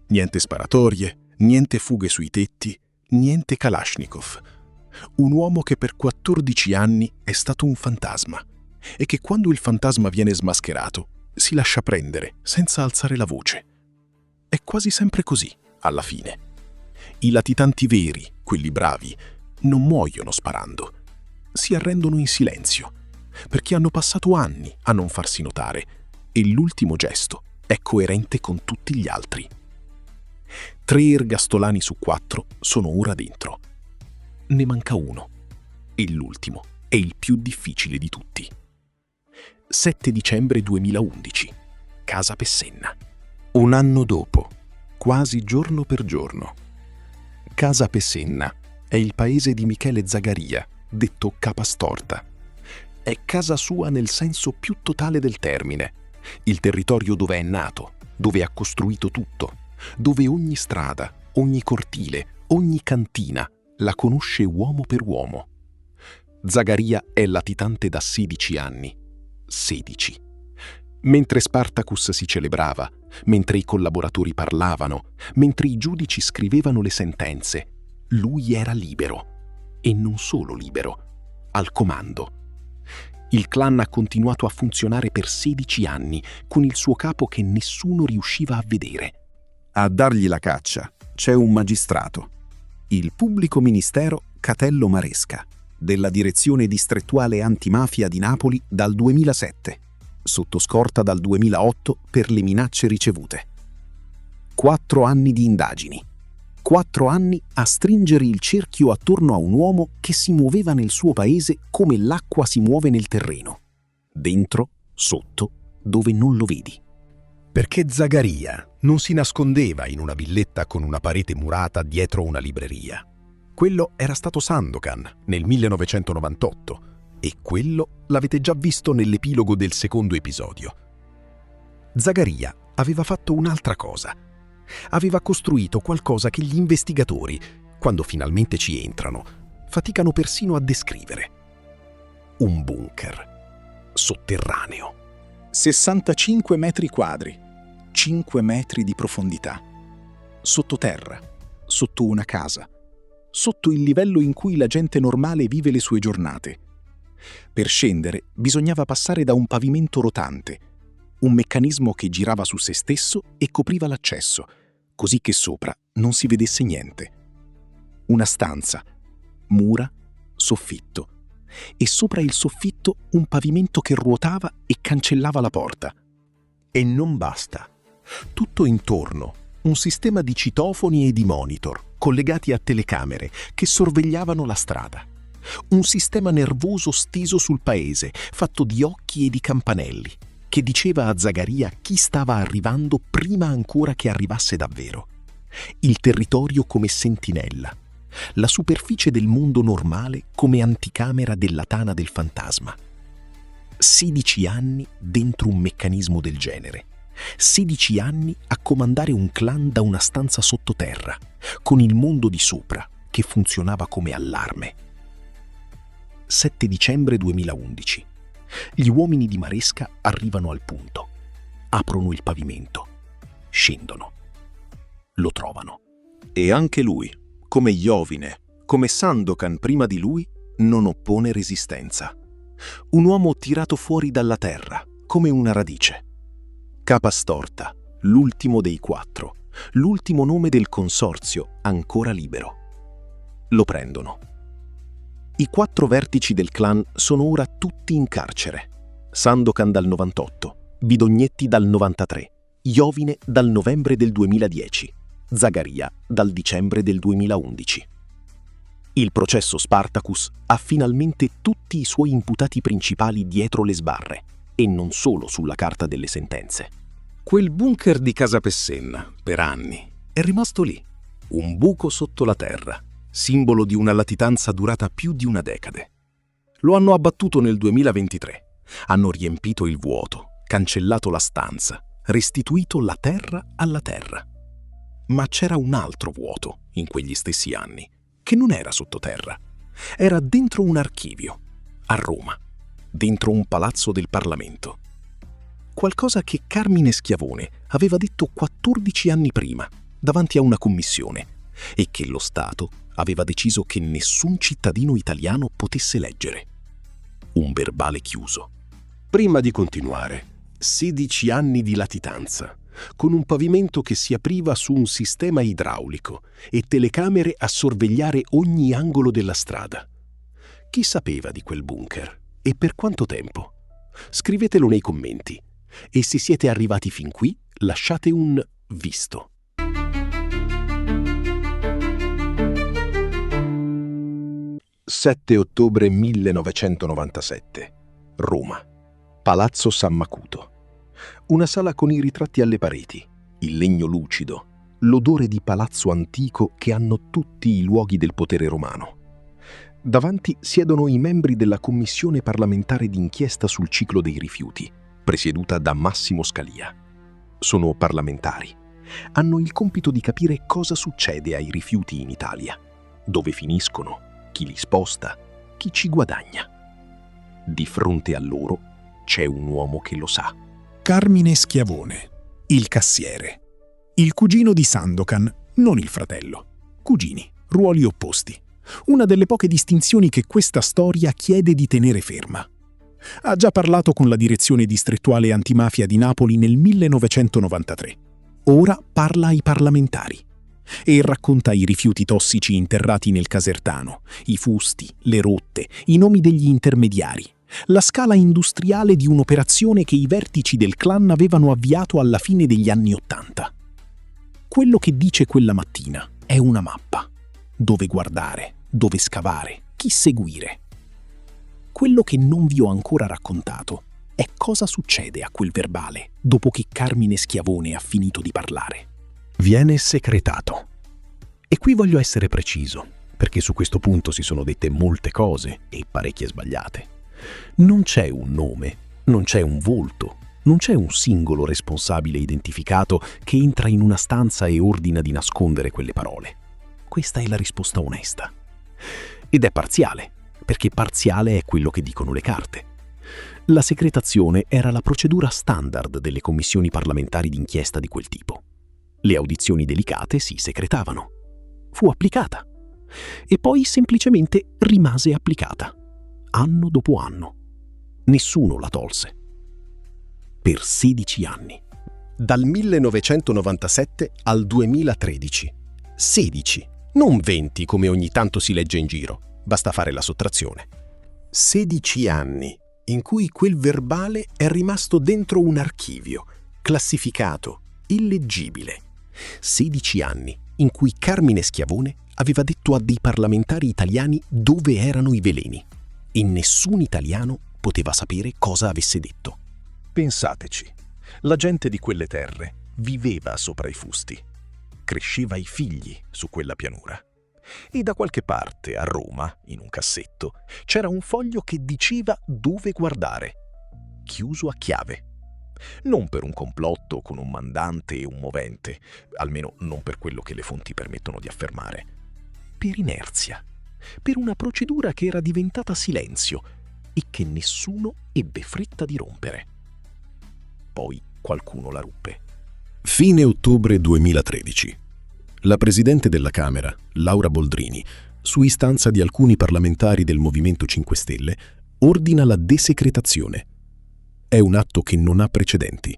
Niente sparatorie, niente fughe sui tetti, niente Kalashnikov. Un uomo che per 14 anni è stato un fantasma e che quando il fantasma viene smascherato si lascia prendere senza alzare la voce. È quasi sempre così, alla fine. I latitanti veri, quelli bravi, non muoiono sparando. Si arrendono in silenzio, perché hanno passato anni a non farsi notare e l'ultimo gesto è coerente con tutti gli altri. 3 ergastolani su 4 sono ora dentro. Ne manca uno e l'ultimo è il più difficile di tutti. 7 dicembre 2011, Casa Pessenna. Un anno dopo, quasi giorno per giorno. Casa Pessenna è il paese di Michele Zagaria, detto Capastorta. È casa sua nel senso più totale del termine, il territorio dove è nato, dove ha costruito tutto, dove ogni strada, ogni cortile, ogni cantina la conosce uomo per uomo. Zagaria è latitante da 16 anni. 16. Mentre Spartacus si celebrava, mentre i collaboratori parlavano, mentre i giudici scrivevano le sentenze, lui era libero. E non solo libero, al comando. Il clan ha continuato a funzionare per 16 anni, con il suo capo che nessuno riusciva a vedere. A dargli la caccia c'è un magistrato, il pubblico ministero Catello Maresca, della Direzione Distrettuale Antimafia di Napoli dal 2007, sotto scorta dal 2008 per le minacce ricevute. 4 anni di indagini. 4 anni a stringere il cerchio attorno a un uomo che si muoveva nel suo paese come l'acqua si muove nel terreno. Dentro, sotto, dove non lo vedi. Perché Zagaria non si nascondeva in una villetta con una parete murata dietro una libreria. Quello era stato Sandokan nel 1998 e quello l'avete già visto nell'epilogo del secondo episodio. Zagaria aveva fatto un'altra cosa. Aveva costruito qualcosa che gli investigatori, quando finalmente ci entrano, faticano persino a descrivere. Un bunker sotterraneo. 65 metri quadri, 5 metri di profondità. Sottoterra, sotto una casa, sotto il livello in cui la gente normale vive le sue giornate. Per scendere bisognava passare da un pavimento rotante, un meccanismo che girava su se stesso e copriva l'accesso, così che sopra non si vedesse niente. Una stanza, mura, soffitto, e sopra il soffitto un pavimento che ruotava e cancellava la porta. E non basta. Tutto intorno un sistema di citofoni e di monitor collegati a telecamere che sorvegliavano la strada. Un sistema nervoso steso sul paese, fatto di occhi e di campanelli, che diceva a Zagaria chi stava arrivando prima ancora che arrivasse davvero. Il territorio come sentinella, la superficie del mondo normale come anticamera della tana del fantasma. 16 anni dentro un meccanismo del genere. 16 anni a comandare un clan da una stanza sottoterra, con il mondo di sopra che funzionava come allarme. 7 dicembre 2011. Gli uomini di Maresca arrivano al punto. Aprono il pavimento. Scendono. Lo trovano. E anche lui, come Iovine, come Sandokan prima di lui, non oppone resistenza. Un uomo tirato fuori dalla terra, come una radice. Capa storta, l'ultimo dei 4, l'ultimo nome del consorzio ancora libero. Lo prendono. I 4 vertici del clan sono ora tutti in carcere. Sandokan dal 98, Bidognetti dal 93, Iovine dal novembre del 2010, Zagaria dal dicembre del 2011. Il processo Spartacus ha finalmente tutti i suoi imputati principali dietro le sbarre, e non solo sulla carta delle sentenze. Quel bunker di Casa Pessenna, per anni, è rimasto lì, un buco sotto la terra, simbolo di una latitanza durata più di una decade. Lo hanno abbattuto nel 2023, hanno riempito il vuoto, cancellato la stanza, restituito la terra alla terra. Ma c'era un altro vuoto in quegli stessi anni, che non era sottoterra, era dentro un archivio, a Roma, dentro un palazzo del Parlamento. Qualcosa che Carmine Schiavone aveva detto 14 anni prima, davanti a una commissione, e che lo Stato aveva deciso che nessun cittadino italiano potesse leggere. Un verbale chiuso. Prima di continuare, 16 anni di latitanza, con un pavimento che si apriva su un sistema idraulico e telecamere a sorvegliare ogni angolo della strada. Chi sapeva di quel bunker e per quanto tempo? Scrivetelo nei commenti e se siete arrivati fin qui lasciate un visto. «7 ottobre 1997, Roma, Palazzo San Macuto. Una sala con i ritratti alle pareti, il legno lucido, l'odore di palazzo antico che hanno tutti i luoghi del potere romano. Davanti siedono i membri della Commissione parlamentare d'inchiesta sul ciclo dei rifiuti, presieduta da Massimo Scalia. Sono parlamentari. Hanno il compito di capire cosa succede ai rifiuti in Italia, dove finiscono, chi li sposta, chi ci guadagna. Di fronte a loro c'è un uomo che lo sa. Carmine Schiavone, il cassiere. Il cugino di Sandokan, non il fratello. Cugini, ruoli opposti. Una delle poche distinzioni che questa storia chiede di tenere ferma. Ha già parlato con la direzione distrettuale antimafia di Napoli nel 1993. Ora parla ai parlamentari e racconta i rifiuti tossici interrati nel Casertano, i fusti, le rotte, i nomi degli intermediari, la scala industriale di un'operazione che i vertici del clan avevano avviato alla fine degli anni '80. Quello che dice quella mattina è una mappa. Dove guardare, dove scavare, chi seguire. Quello che non vi ho ancora raccontato è cosa succede a quel verbale dopo che Carmine Schiavone ha finito di parlare. Viene secretato. E qui voglio essere preciso, perché su questo punto si sono dette molte cose e parecchie sbagliate. Non c'è un nome, non c'è un volto, non c'è un singolo responsabile identificato che entra in una stanza e ordina di nascondere quelle parole. Questa è la risposta onesta. Ed è parziale, perché parziale è quello che dicono le carte. La secretazione era la procedura standard delle commissioni parlamentari d'inchiesta di quel tipo. Le audizioni delicate si secretavano. Fu applicata. E poi semplicemente rimase applicata. Anno dopo anno. Nessuno la tolse. Per 16 anni. Dal 1997 al 2013. 16, non 20 come ogni tanto si legge in giro. Basta fare la sottrazione. 16 anni in cui quel verbale è rimasto dentro un archivio, classificato, illeggibile. 16 anni in cui Carmine Schiavone aveva detto a dei parlamentari italiani dove erano i veleni e nessun italiano poteva sapere cosa avesse detto. Pensateci, la gente di quelle terre viveva sopra i fusti, cresceva i figli su quella pianura. E da qualche parte, a Roma, in un cassetto, c'era un foglio che diceva dove guardare, chiuso a chiave. Non per un complotto con un mandante e un movente, almeno non per quello che le fonti permettono di affermare. Per inerzia, per una procedura che era diventata silenzio e che nessuno ebbe fretta di rompere. Poi qualcuno la ruppe. Fine ottobre 2013. La Presidente della Camera, Laura Boldrini, su istanza di alcuni parlamentari del Movimento 5 Stelle, ordina la desecretazione. È un atto che non ha precedenti.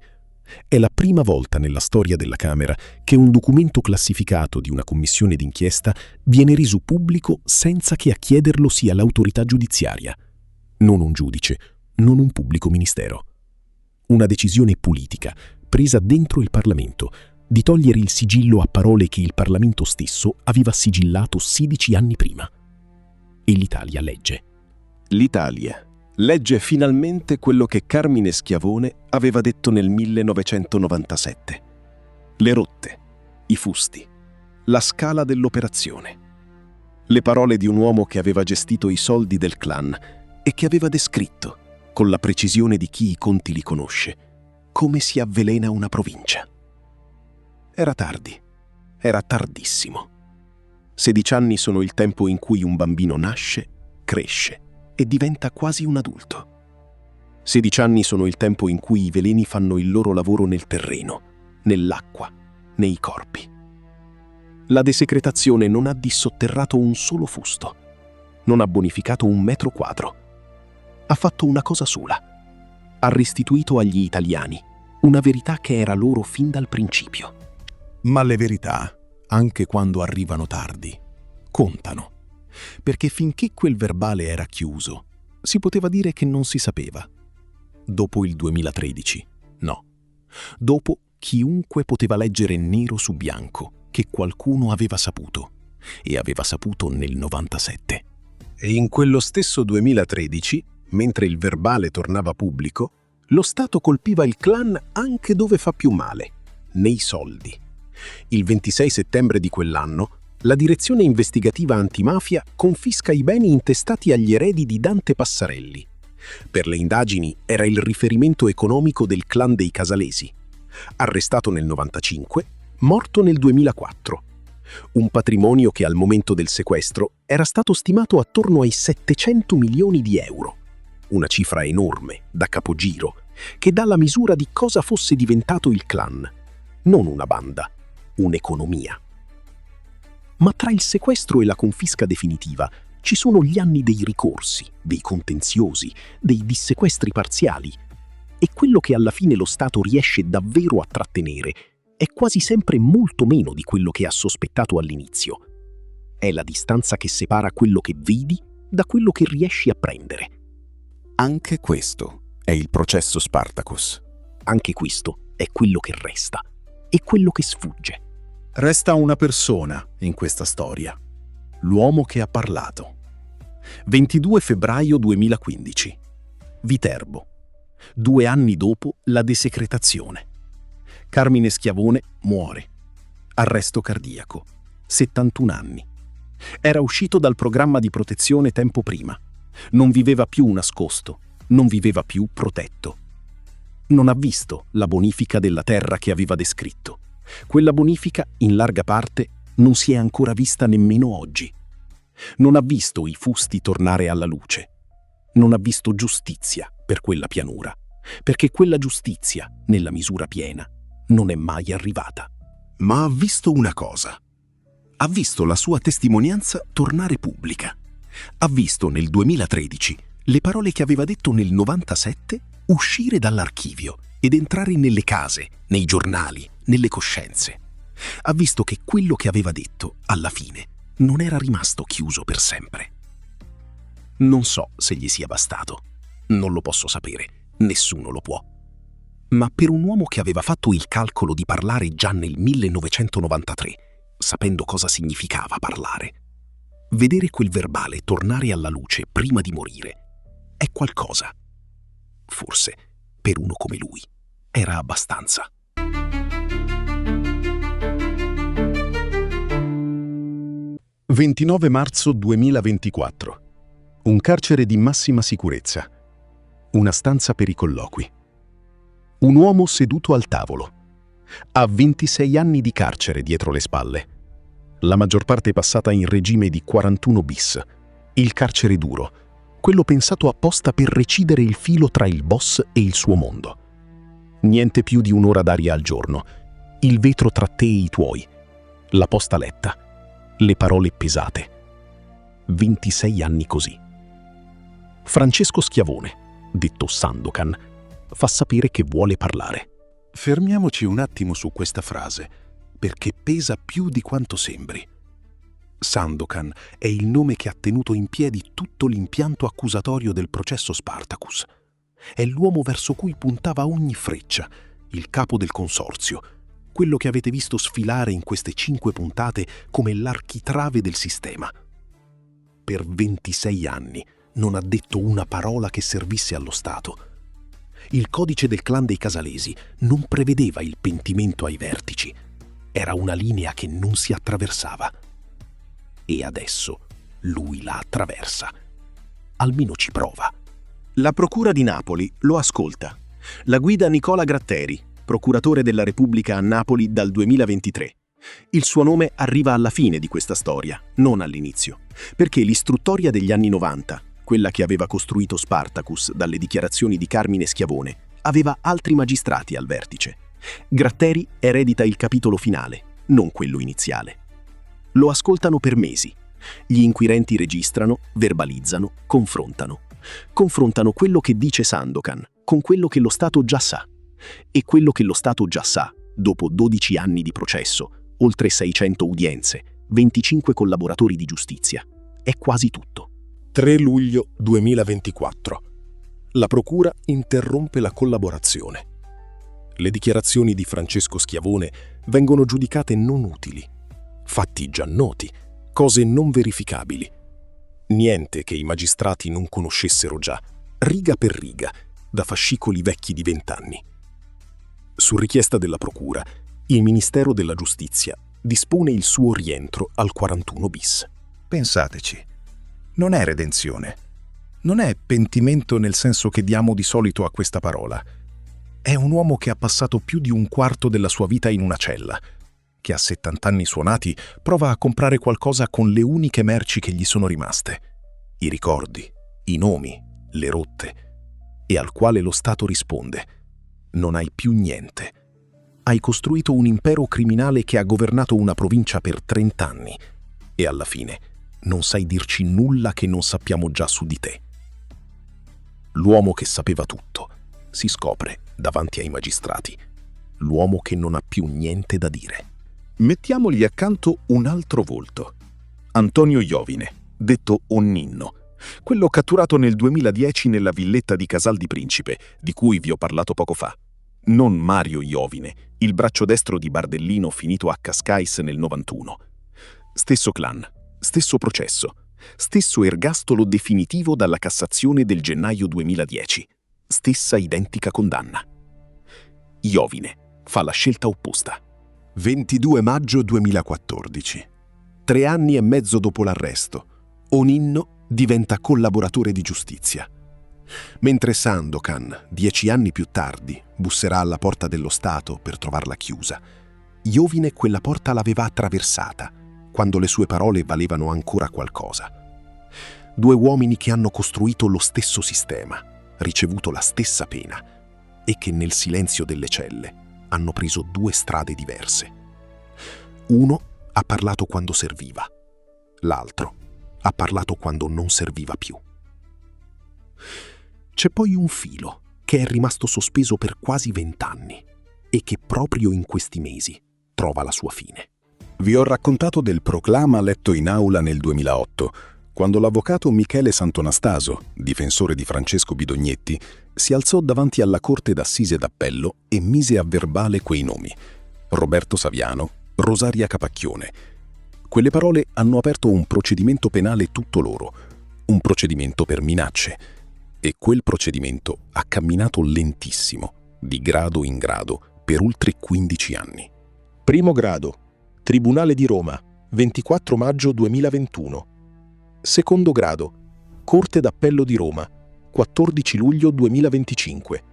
È la prima volta nella storia della Camera che un documento classificato di una commissione d'inchiesta viene reso pubblico senza che a chiederlo sia l'autorità giudiziaria, non un giudice, non un pubblico ministero. Una decisione politica presa dentro il Parlamento di togliere il sigillo a parole che il Parlamento stesso aveva sigillato 16 anni prima. E l'Italia legge. L'Italia legge finalmente quello che Carmine Schiavone aveva detto nel 1997. Le rotte, i fusti, la scala dell'operazione. Le parole di un uomo che aveva gestito i soldi del clan e che aveva descritto, con la precisione di chi i conti li conosce, come si avvelena una provincia. Era tardi, era tardissimo. 16 anni sono il tempo in cui un bambino nasce, cresce e diventa quasi un adulto. 16 anni sono il tempo in cui i veleni fanno il loro lavoro nel terreno, nell'acqua, nei corpi. La desecretazione non ha dissotterrato un solo fusto, non ha bonificato un metro quadro. Ha fatto una cosa sola. Ha restituito agli italiani una verità che era loro fin dal principio. Ma le verità, anche quando arrivano tardi, contano. Perché finché quel verbale era chiuso, si poteva dire che non si sapeva. Dopo il 2013, no. Dopo chiunque poteva leggere nero su bianco che qualcuno aveva saputo, e aveva saputo nel 97. E in quello stesso 2013, mentre il verbale tornava pubblico, lo Stato colpiva il clan anche dove fa più male, nei soldi. Il 26 settembre di quell'anno, la direzione investigativa antimafia confisca i beni intestati agli eredi di Dante Passarelli. Per le indagini era il riferimento economico del clan dei Casalesi. Arrestato nel 95, morto nel 2004. Un patrimonio che al momento del sequestro era stato stimato attorno ai 700 milioni di euro. Una cifra enorme, da capogiro, che dà la misura di cosa fosse diventato il clan. Non una banda, un'economia. Ma tra il sequestro e la confisca definitiva Ci sono gli anni dei ricorsi, dei contenziosi, dei dissequestri parziali. E quello che alla fine lo Stato riesce davvero a trattenere è quasi sempre molto meno di quello che ha sospettato all'inizio. È la distanza che separa quello che vedi da quello che riesci a prendere. Anche questo è il processo Spartacus. Anche questo è quello che resta e quello che sfugge. Resta una persona in questa storia. L'uomo che ha parlato. 22 febbraio 2015. Viterbo. 2 anni dopo la desecretazione. Carmine Schiavone muore. Arresto cardiaco. 71 anni. Era uscito dal programma di protezione tempo prima. Non viveva più nascosto, non viveva più protetto. Non ha visto la bonifica della terra che aveva descritto. Quella bonifica, in larga parte, non si è ancora vista nemmeno oggi. Non ha visto i fusti tornare alla luce. Non ha visto giustizia per quella pianura, perché quella giustizia, nella misura piena, non è mai arrivata. Ma ha visto una cosa. Ha visto la sua testimonianza tornare pubblica. Ha visto nel 2013 le parole che aveva detto nel 97 uscire dall'archivio ed entrare nelle case, nei giornali, nelle coscienze. Ha visto che quello che aveva detto, alla fine, non era rimasto chiuso per sempre. Non so se gli sia bastato. Non lo posso sapere. Nessuno lo può. Ma per un uomo che aveva fatto il calcolo di parlare già nel 1993, sapendo cosa significava parlare, vedere quel verbale tornare alla luce prima di morire è qualcosa. Forse, per uno come lui, era abbastanza. – 29 marzo 2024. Un carcere di massima sicurezza. Una stanza per i colloqui. Un uomo seduto al tavolo. Ha 26 anni di carcere dietro le spalle. La maggior parte passata in regime di 41 bis. Il carcere duro. Quello pensato apposta per recidere il filo tra il boss e il suo mondo. Niente più di un'ora d'aria al giorno. Il vetro tra te e i tuoi. La posta letta. Le parole pesate. 26 anni così. Francesco Schiavone, detto Sandokan, fa sapere che vuole parlare. Fermiamoci un attimo su questa frase, perché pesa più di quanto sembri. Sandokan è il nome che ha tenuto in piedi tutto l'impianto accusatorio del processo Spartacus. È l'uomo verso cui puntava ogni freccia, il capo del consorzio, quello che avete visto sfilare in queste 5 puntate come l'architrave del sistema. Per 26 anni non ha detto una parola che servisse allo Stato. Il codice del clan dei Casalesi non prevedeva il pentimento ai vertici. Era una linea che non si attraversava. E adesso lui la attraversa. Almeno ci prova. La Procura di Napoli lo ascolta. La guida Nicola Gratteri, procuratore della Repubblica a Napoli dal 2023. Il suo nome arriva alla fine di questa storia, non all'inizio, perché l'istruttoria degli anni 90, quella che aveva costruito Spartacus dalle dichiarazioni di Carmine Schiavone, aveva altri magistrati al vertice. Gratteri eredita il capitolo finale, non quello iniziale. Lo ascoltano per mesi. Gli inquirenti registrano, verbalizzano, confrontano. Confrontano quello che dice Sandokan con quello che lo Stato già sa. E quello che lo Stato già sa, dopo 12 anni di processo, oltre 600 udienze, 25 collaboratori di giustizia, è quasi tutto. 3 luglio 2024. La Procura interrompe la collaborazione. Le dichiarazioni di Francesco Schiavone vengono giudicate non utili. Fatti già noti, cose non verificabili. Niente che i magistrati non conoscessero già, riga per riga, da fascicoli vecchi di 20 anni. Su richiesta della Procura, il Ministero della Giustizia dispone il suo rientro al 41 bis. Pensateci, non è redenzione. Non è pentimento nel senso che diamo di solito a questa parola. È un uomo che ha passato più di un quarto della sua vita in una cella, che a 70 anni suonati prova a comprare qualcosa con le uniche merci che gli sono rimaste. I ricordi, i nomi, le rotte, e al quale lo Stato risponde: non hai più niente. Hai costruito un impero criminale che ha governato una provincia per 30 anni e alla fine non sai dirci nulla che non sappiamo già su di te. L'uomo che sapeva tutto si scopre davanti ai magistrati. L'uomo che non ha più niente da dire. Mettiamogli accanto un altro volto. Antonio Iovine, detto Onninno, quello catturato nel 2010 nella villetta di Casal di Principe, di cui vi ho parlato poco fa. Non Mario Iovine, il braccio destro di Bardellino finito a Cascais nel 91. Stesso clan, stesso processo, stesso ergastolo definitivo dalla Cassazione del gennaio 2010, stessa identica condanna. Iovine fa la scelta opposta. 22 maggio 2014. 3 anni e mezzo dopo l'arresto, Onninno diventa collaboratore di giustizia. Mentre Sandokan, 10 anni più tardi, busserà alla porta dello Stato per trovarla chiusa, Iovine quella porta l'aveva attraversata, quando le sue parole valevano ancora qualcosa. 2 uomini che hanno costruito lo stesso sistema, ricevuto la stessa pena, e che nel silenzio delle celle hanno preso 2 strade diverse. Uno ha parlato quando serviva, l'altro ha parlato quando non serviva più. C'è poi un filo che è rimasto sospeso per quasi 20 anni e che proprio in questi mesi trova la sua fine. Vi ho raccontato del proclama letto in aula nel 2008, quando l'avvocato Michele Santonastaso, difensore di Francesco Bidognetti, si alzò davanti alla Corte d'Assise d'Appello e mise a verbale quei nomi: Roberto Saviano, Rosaria Capacchione. Quelle parole hanno aperto un procedimento penale tutto loro, un procedimento per minacce. E quel procedimento ha camminato lentissimo, di grado in grado, per oltre 15 anni. Primo grado, Tribunale di Roma, 24 maggio 2021. Secondo grado, Corte d'Appello di Roma, 14 luglio 2025.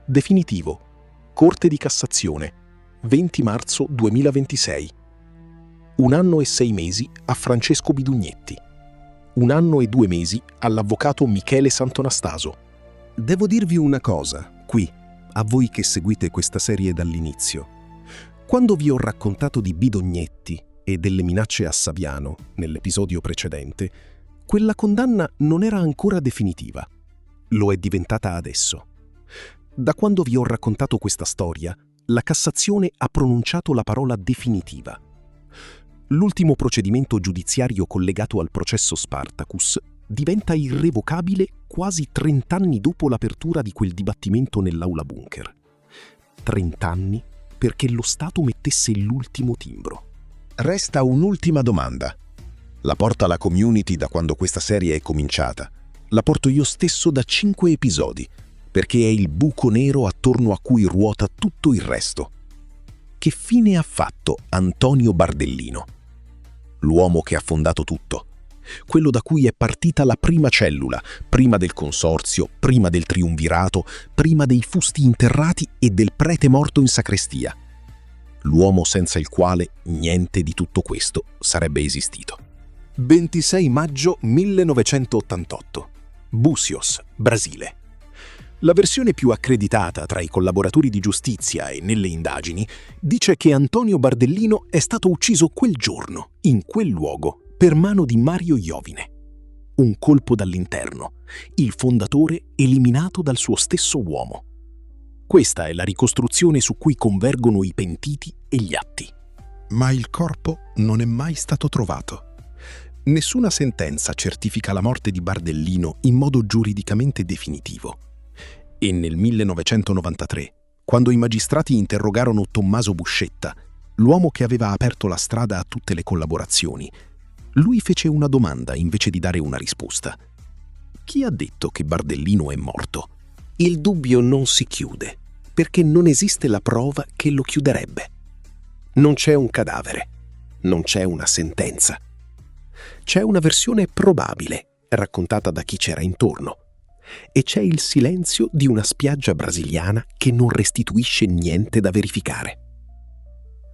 Definitivo, Corte di Cassazione, 20 marzo 2026. 1 anno e 6 mesi a Francesco Bidognetti. 1 anno e 2 mesi all'avvocato Michele Santonastaso. Devo dirvi una cosa, qui, a voi che seguite questa serie dall'inizio. Quando vi ho raccontato di Bidognetti e delle minacce a Saviano nell'episodio precedente, quella condanna non era ancora definitiva. Lo è diventata adesso. Da quando vi ho raccontato questa storia, la Cassazione ha pronunciato la parola definitiva. L'ultimo procedimento giudiziario collegato al processo Spartacus diventa irrevocabile quasi 30 anni dopo l'apertura di quel dibattimento nell'aula bunker. 30 anni perché lo Stato mettesse l'ultimo timbro. Resta un'ultima domanda. La porta alla community da quando questa serie è cominciata. La porto io stesso da 5 episodi, perché è il buco nero attorno a cui ruota tutto il resto. Che fine ha fatto Antonio Bardellino? L'uomo che ha fondato tutto, quello da cui è partita la prima cellula, prima del consorzio, prima del triumvirato, prima dei fusti interrati e del prete morto in sacrestia. L'uomo senza il quale niente di tutto questo sarebbe esistito. 26 maggio 1988. Bucios, Brasile. La versione più accreditata tra i collaboratori di giustizia e nelle indagini dice che Antonio Bardellino è stato ucciso quel giorno, in quel luogo, per mano di Mario Iovine. Un colpo dall'interno, il fondatore eliminato dal suo stesso uomo. Questa è la ricostruzione su cui convergono i pentiti e gli atti. Ma il corpo non è mai stato trovato. Nessuna sentenza certifica la morte di Bardellino in modo giuridicamente definitivo. E nel 1993, quando i magistrati interrogarono Tommaso Buscetta, l'uomo che aveva aperto la strada a tutte le collaborazioni, lui fece una domanda invece di dare una risposta. Chi ha detto che Bardellino è morto? Il dubbio non si chiude, perché non esiste la prova che lo chiuderebbe. Non c'è un cadavere, non c'è una sentenza. C'è una versione probabile, raccontata da chi c'era intorno. E c'è il silenzio di una spiaggia brasiliana che non restituisce niente da verificare.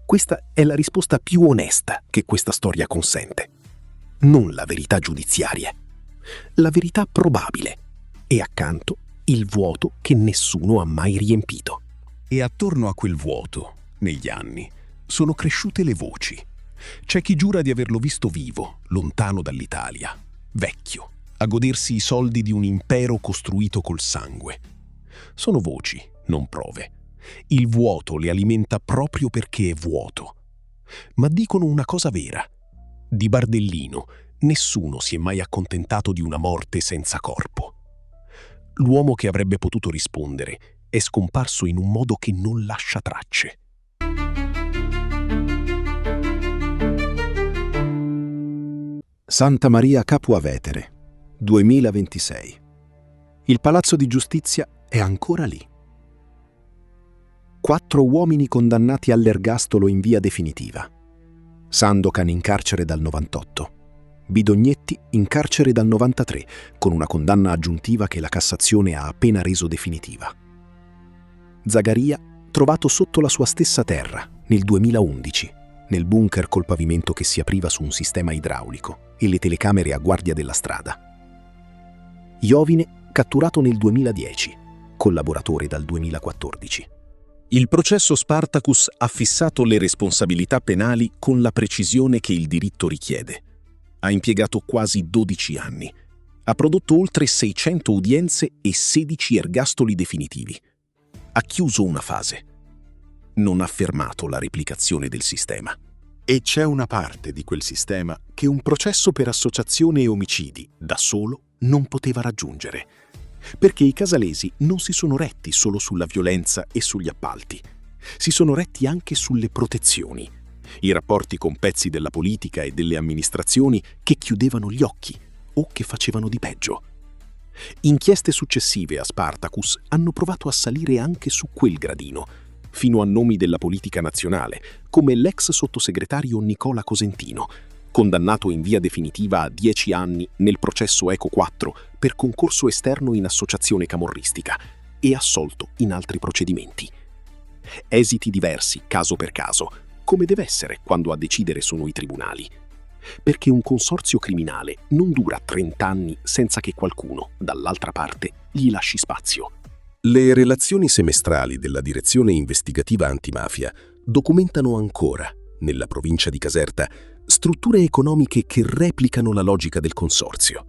Questa è la risposta più onesta che questa storia consente. Non la verità giudiziaria, la verità probabile e accanto il vuoto che nessuno ha mai riempito. E attorno a quel vuoto, negli anni, sono cresciute le voci, C'è chi giura di averlo visto vivo, lontano dall'Italia, vecchio, a godersi i soldi di un impero costruito col sangue. Sono voci, non prove. Il vuoto le alimenta proprio perché è vuoto. Ma dicono una cosa vera. Di Bardellino nessuno si è mai accontentato di una morte senza corpo. L'uomo che avrebbe potuto rispondere è scomparso in un modo che non lascia tracce. Santa Maria Capua Vetere, 2026. Il Palazzo di Giustizia è ancora lì. 4 uomini condannati all'ergastolo in via definitiva. Sandokan in carcere dal 98. Bidognetti in carcere dal 93, con una condanna aggiuntiva che la Cassazione ha appena reso definitiva. Zagaria trovato sotto la sua stessa terra nel 2011, nel bunker col pavimento che si apriva su un sistema idraulico e le telecamere a guardia della strada. Iovine catturato nel 2010, collaboratore dal 2014. Il processo Spartacus ha fissato le responsabilità penali con la precisione che il diritto richiede. Ha impiegato quasi 12 anni. Ha prodotto oltre 600 udienze e 16 ergastoli definitivi. Ha chiuso una fase. Non ha fermato la replicazione del sistema. E c'è una parte di quel sistema che un processo per associazione e omicidi da solo non poteva raggiungere. Perché i casalesi non si sono retti solo sulla violenza e sugli appalti. Si sono retti anche sulle protezioni. I rapporti con pezzi della politica e delle amministrazioni che chiudevano gli occhi o che facevano di peggio. Inchieste successive a Spartacus hanno provato a salire anche su quel gradino, fino a nomi della politica nazionale, come l'ex sottosegretario Nicola Cosentino, condannato in via definitiva a 10 anni nel processo Eco 4 per concorso esterno in associazione camorristica e assolto in altri procedimenti. Esiti diversi, caso per caso, come deve essere quando a decidere sono i tribunali. Perché un consorzio criminale non dura 30 anni senza che qualcuno, dall'altra parte, gli lasci spazio. Le relazioni semestrali della Direzione Investigativa Antimafia documentano ancora, nella provincia di Caserta, strutture economiche che replicano la logica del consorzio,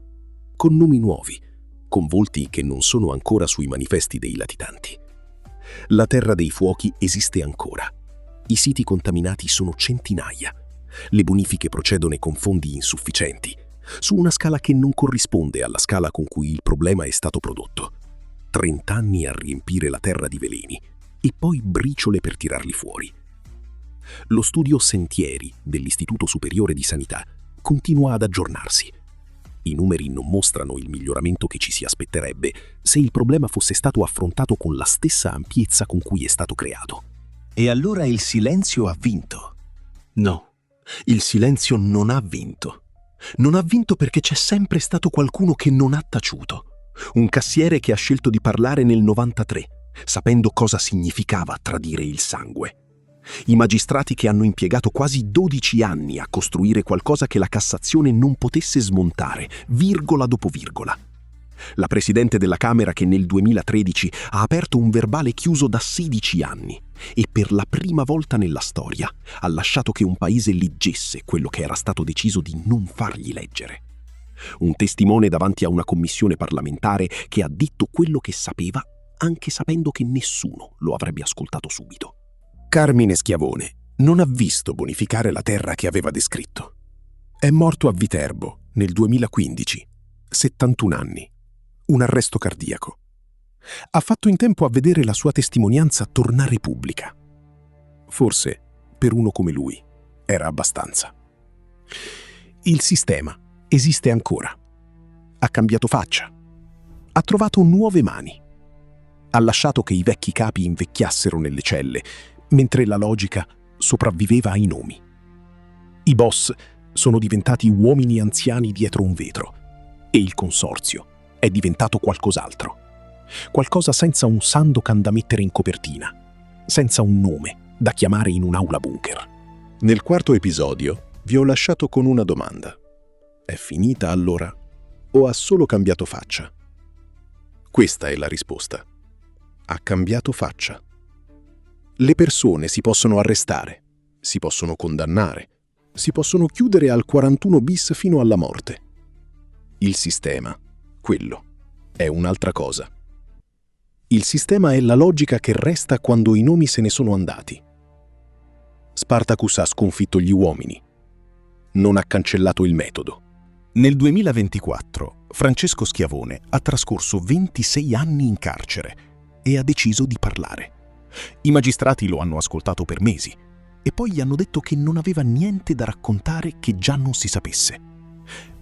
con nomi nuovi, con volti che non sono ancora sui manifesti dei latitanti. La Terra dei Fuochi esiste ancora. I siti contaminati sono centinaia. Le bonifiche procedono con fondi insufficienti, su una scala che non corrisponde alla scala con cui il problema è stato prodotto. 30 anni a riempire la terra di veleni e poi briciole per tirarli fuori. Lo studio Sentieri dell'Istituto Superiore di Sanità continua ad aggiornarsi. I numeri non mostrano il miglioramento che ci si aspetterebbe se il problema fosse stato affrontato con la stessa ampiezza con cui è stato creato. E allora il silenzio ha vinto. No, il silenzio non ha vinto. Non ha vinto perché c'è sempre stato qualcuno che non ha taciuto. Un cassiere che ha scelto di parlare nel 93, sapendo cosa significava tradire il sangue. I magistrati che hanno impiegato quasi 12 anni a costruire qualcosa che la Cassazione non potesse smontare, virgola dopo virgola. La Presidente della Camera che nel 2013 ha aperto un verbale chiuso da 16 anni e per la prima volta nella storia ha lasciato che un paese leggesse quello che era stato deciso di non fargli leggere. Un testimone davanti a una commissione parlamentare che ha detto quello che sapeva, anche sapendo che nessuno lo avrebbe ascoltato subito. Carmine Schiavone non ha visto bonificare la terra che aveva descritto. È morto a Viterbo nel 2015, 71 anni, un arresto cardiaco. Ha fatto in tempo a vedere la sua testimonianza tornare pubblica. Forse, per uno come lui, era abbastanza. Il sistema esiste ancora. Ha cambiato faccia. Ha trovato nuove mani. Ha lasciato che i vecchi capi invecchiassero nelle celle, mentre la logica sopravviveva ai nomi. I boss sono diventati uomini anziani dietro un vetro e il consorzio è diventato qualcos'altro. Qualcosa senza un Sandokan da mettere in copertina, senza un nome da chiamare in un'aula bunker. Nel 4º episodio vi ho lasciato con una domanda. È finita allora o ha solo cambiato faccia? Questa è la risposta. Ha cambiato faccia. Le persone si possono arrestare, si possono condannare, si possono chiudere al 41 bis fino alla morte. Il sistema, quello, è un'altra cosa. Il sistema è la logica che resta quando i nomi se ne sono andati. Spartacus ha sconfitto gli uomini, non ha cancellato il metodo. Nel 2024 Francesco Schiavone ha trascorso 26 anni in carcere e ha deciso di parlare. I magistrati lo hanno ascoltato per mesi e poi gli hanno detto che non aveva niente da raccontare che già non si sapesse.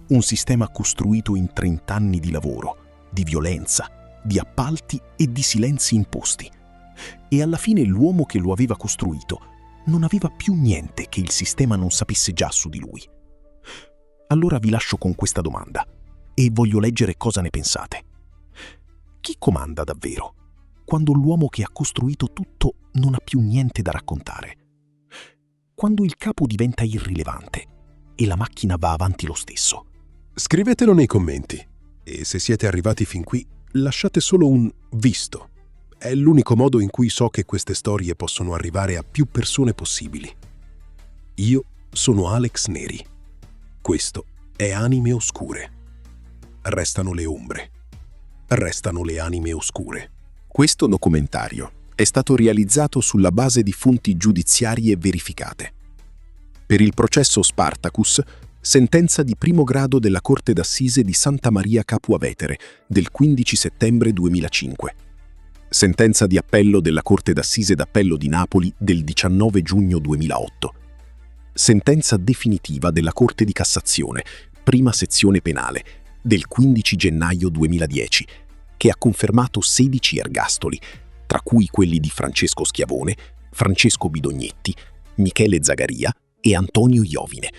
Un sistema costruito in 30 anni di lavoro, di violenza, di appalti e di silenzi imposti. E alla fine l'uomo che lo aveva costruito non aveva più niente che il sistema non sapesse già su di lui. Allora vi lascio con questa domanda e voglio leggere cosa ne pensate. Chi comanda davvero quando l'uomo che ha costruito tutto non ha più niente da raccontare? Quando il capo diventa irrilevante e la macchina va avanti lo stesso? Scrivetelo nei commenti e se siete arrivati fin qui lasciate solo un visto. È l'unico modo in cui so che queste storie possono arrivare a più persone possibili. Io sono Alex Neri. Questo è Anime Oscure. Restano le ombre. Restano le anime oscure. Questo documentario è stato realizzato sulla base di fonti giudiziarie verificate. Per il processo Spartacus, sentenza di primo grado della Corte d'Assise di Santa Maria Capua Vetere del 15 settembre 2005. Sentenza di appello della Corte d'Assise d'Appello di Napoli del 19 giugno 2008. Sentenza definitiva della Corte di Cassazione, prima sezione penale, del 15 gennaio 2010, che ha confermato 16 ergastoli, tra cui quelli di Francesco Schiavone, Francesco Bidognetti, Michele Zagaria e Antonio Iovine,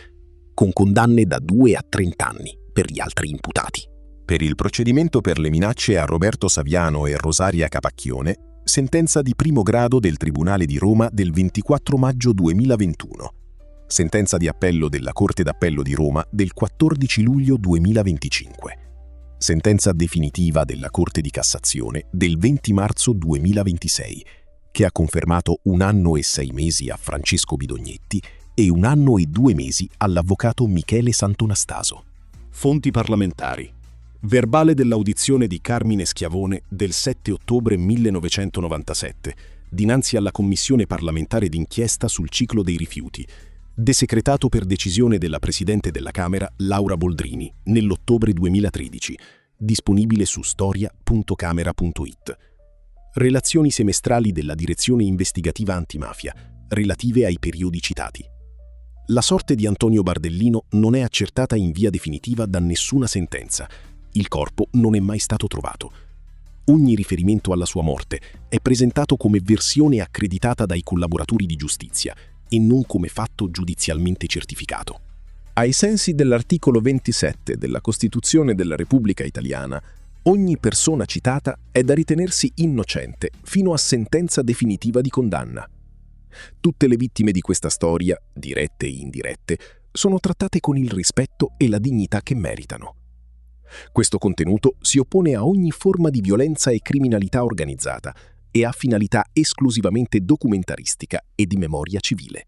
con condanne da 2 a 30 anni per gli altri imputati. Per il procedimento per le minacce a Roberto Saviano e Rosaria Capacchione, sentenza di primo grado del Tribunale di Roma del 24 maggio 2021. Sentenza di appello della Corte d'Appello di Roma del 14 luglio 2025. Sentenza definitiva della Corte di Cassazione del 20 marzo 2026, che ha confermato 1 anno e 6 mesi a Francesco Bidognetti e 1 anno e 2 mesi all'avvocato Michele Santonastaso. Fonti parlamentari. Verbale dell'audizione di Carmine Schiavone del 7 ottobre 1997, dinanzi alla Commissione parlamentare d'inchiesta sul ciclo dei rifiuti, desecretato per decisione della Presidente della Camera Laura Boldrini nell'ottobre 2013, disponibile su storia.camera.it. Relazioni semestrali della Direzione Investigativa Antimafia, relative ai periodi citati. La sorte di Antonio Bardellino non è accertata in via definitiva da nessuna sentenza. Il corpo non è mai stato trovato. Ogni riferimento alla sua morte è presentato come versione accreditata dai collaboratori di giustizia e non come fatto giudizialmente certificato. Ai sensi dell'articolo 27 della Costituzione della Repubblica Italiana, ogni persona citata è da ritenersi innocente fino a sentenza definitiva di condanna. Tutte le vittime di questa storia, dirette e indirette, sono trattate con il rispetto e la dignità che meritano. Questo contenuto si oppone a ogni forma di violenza e criminalità organizzata e ha finalità esclusivamente documentaristica e di memoria civile.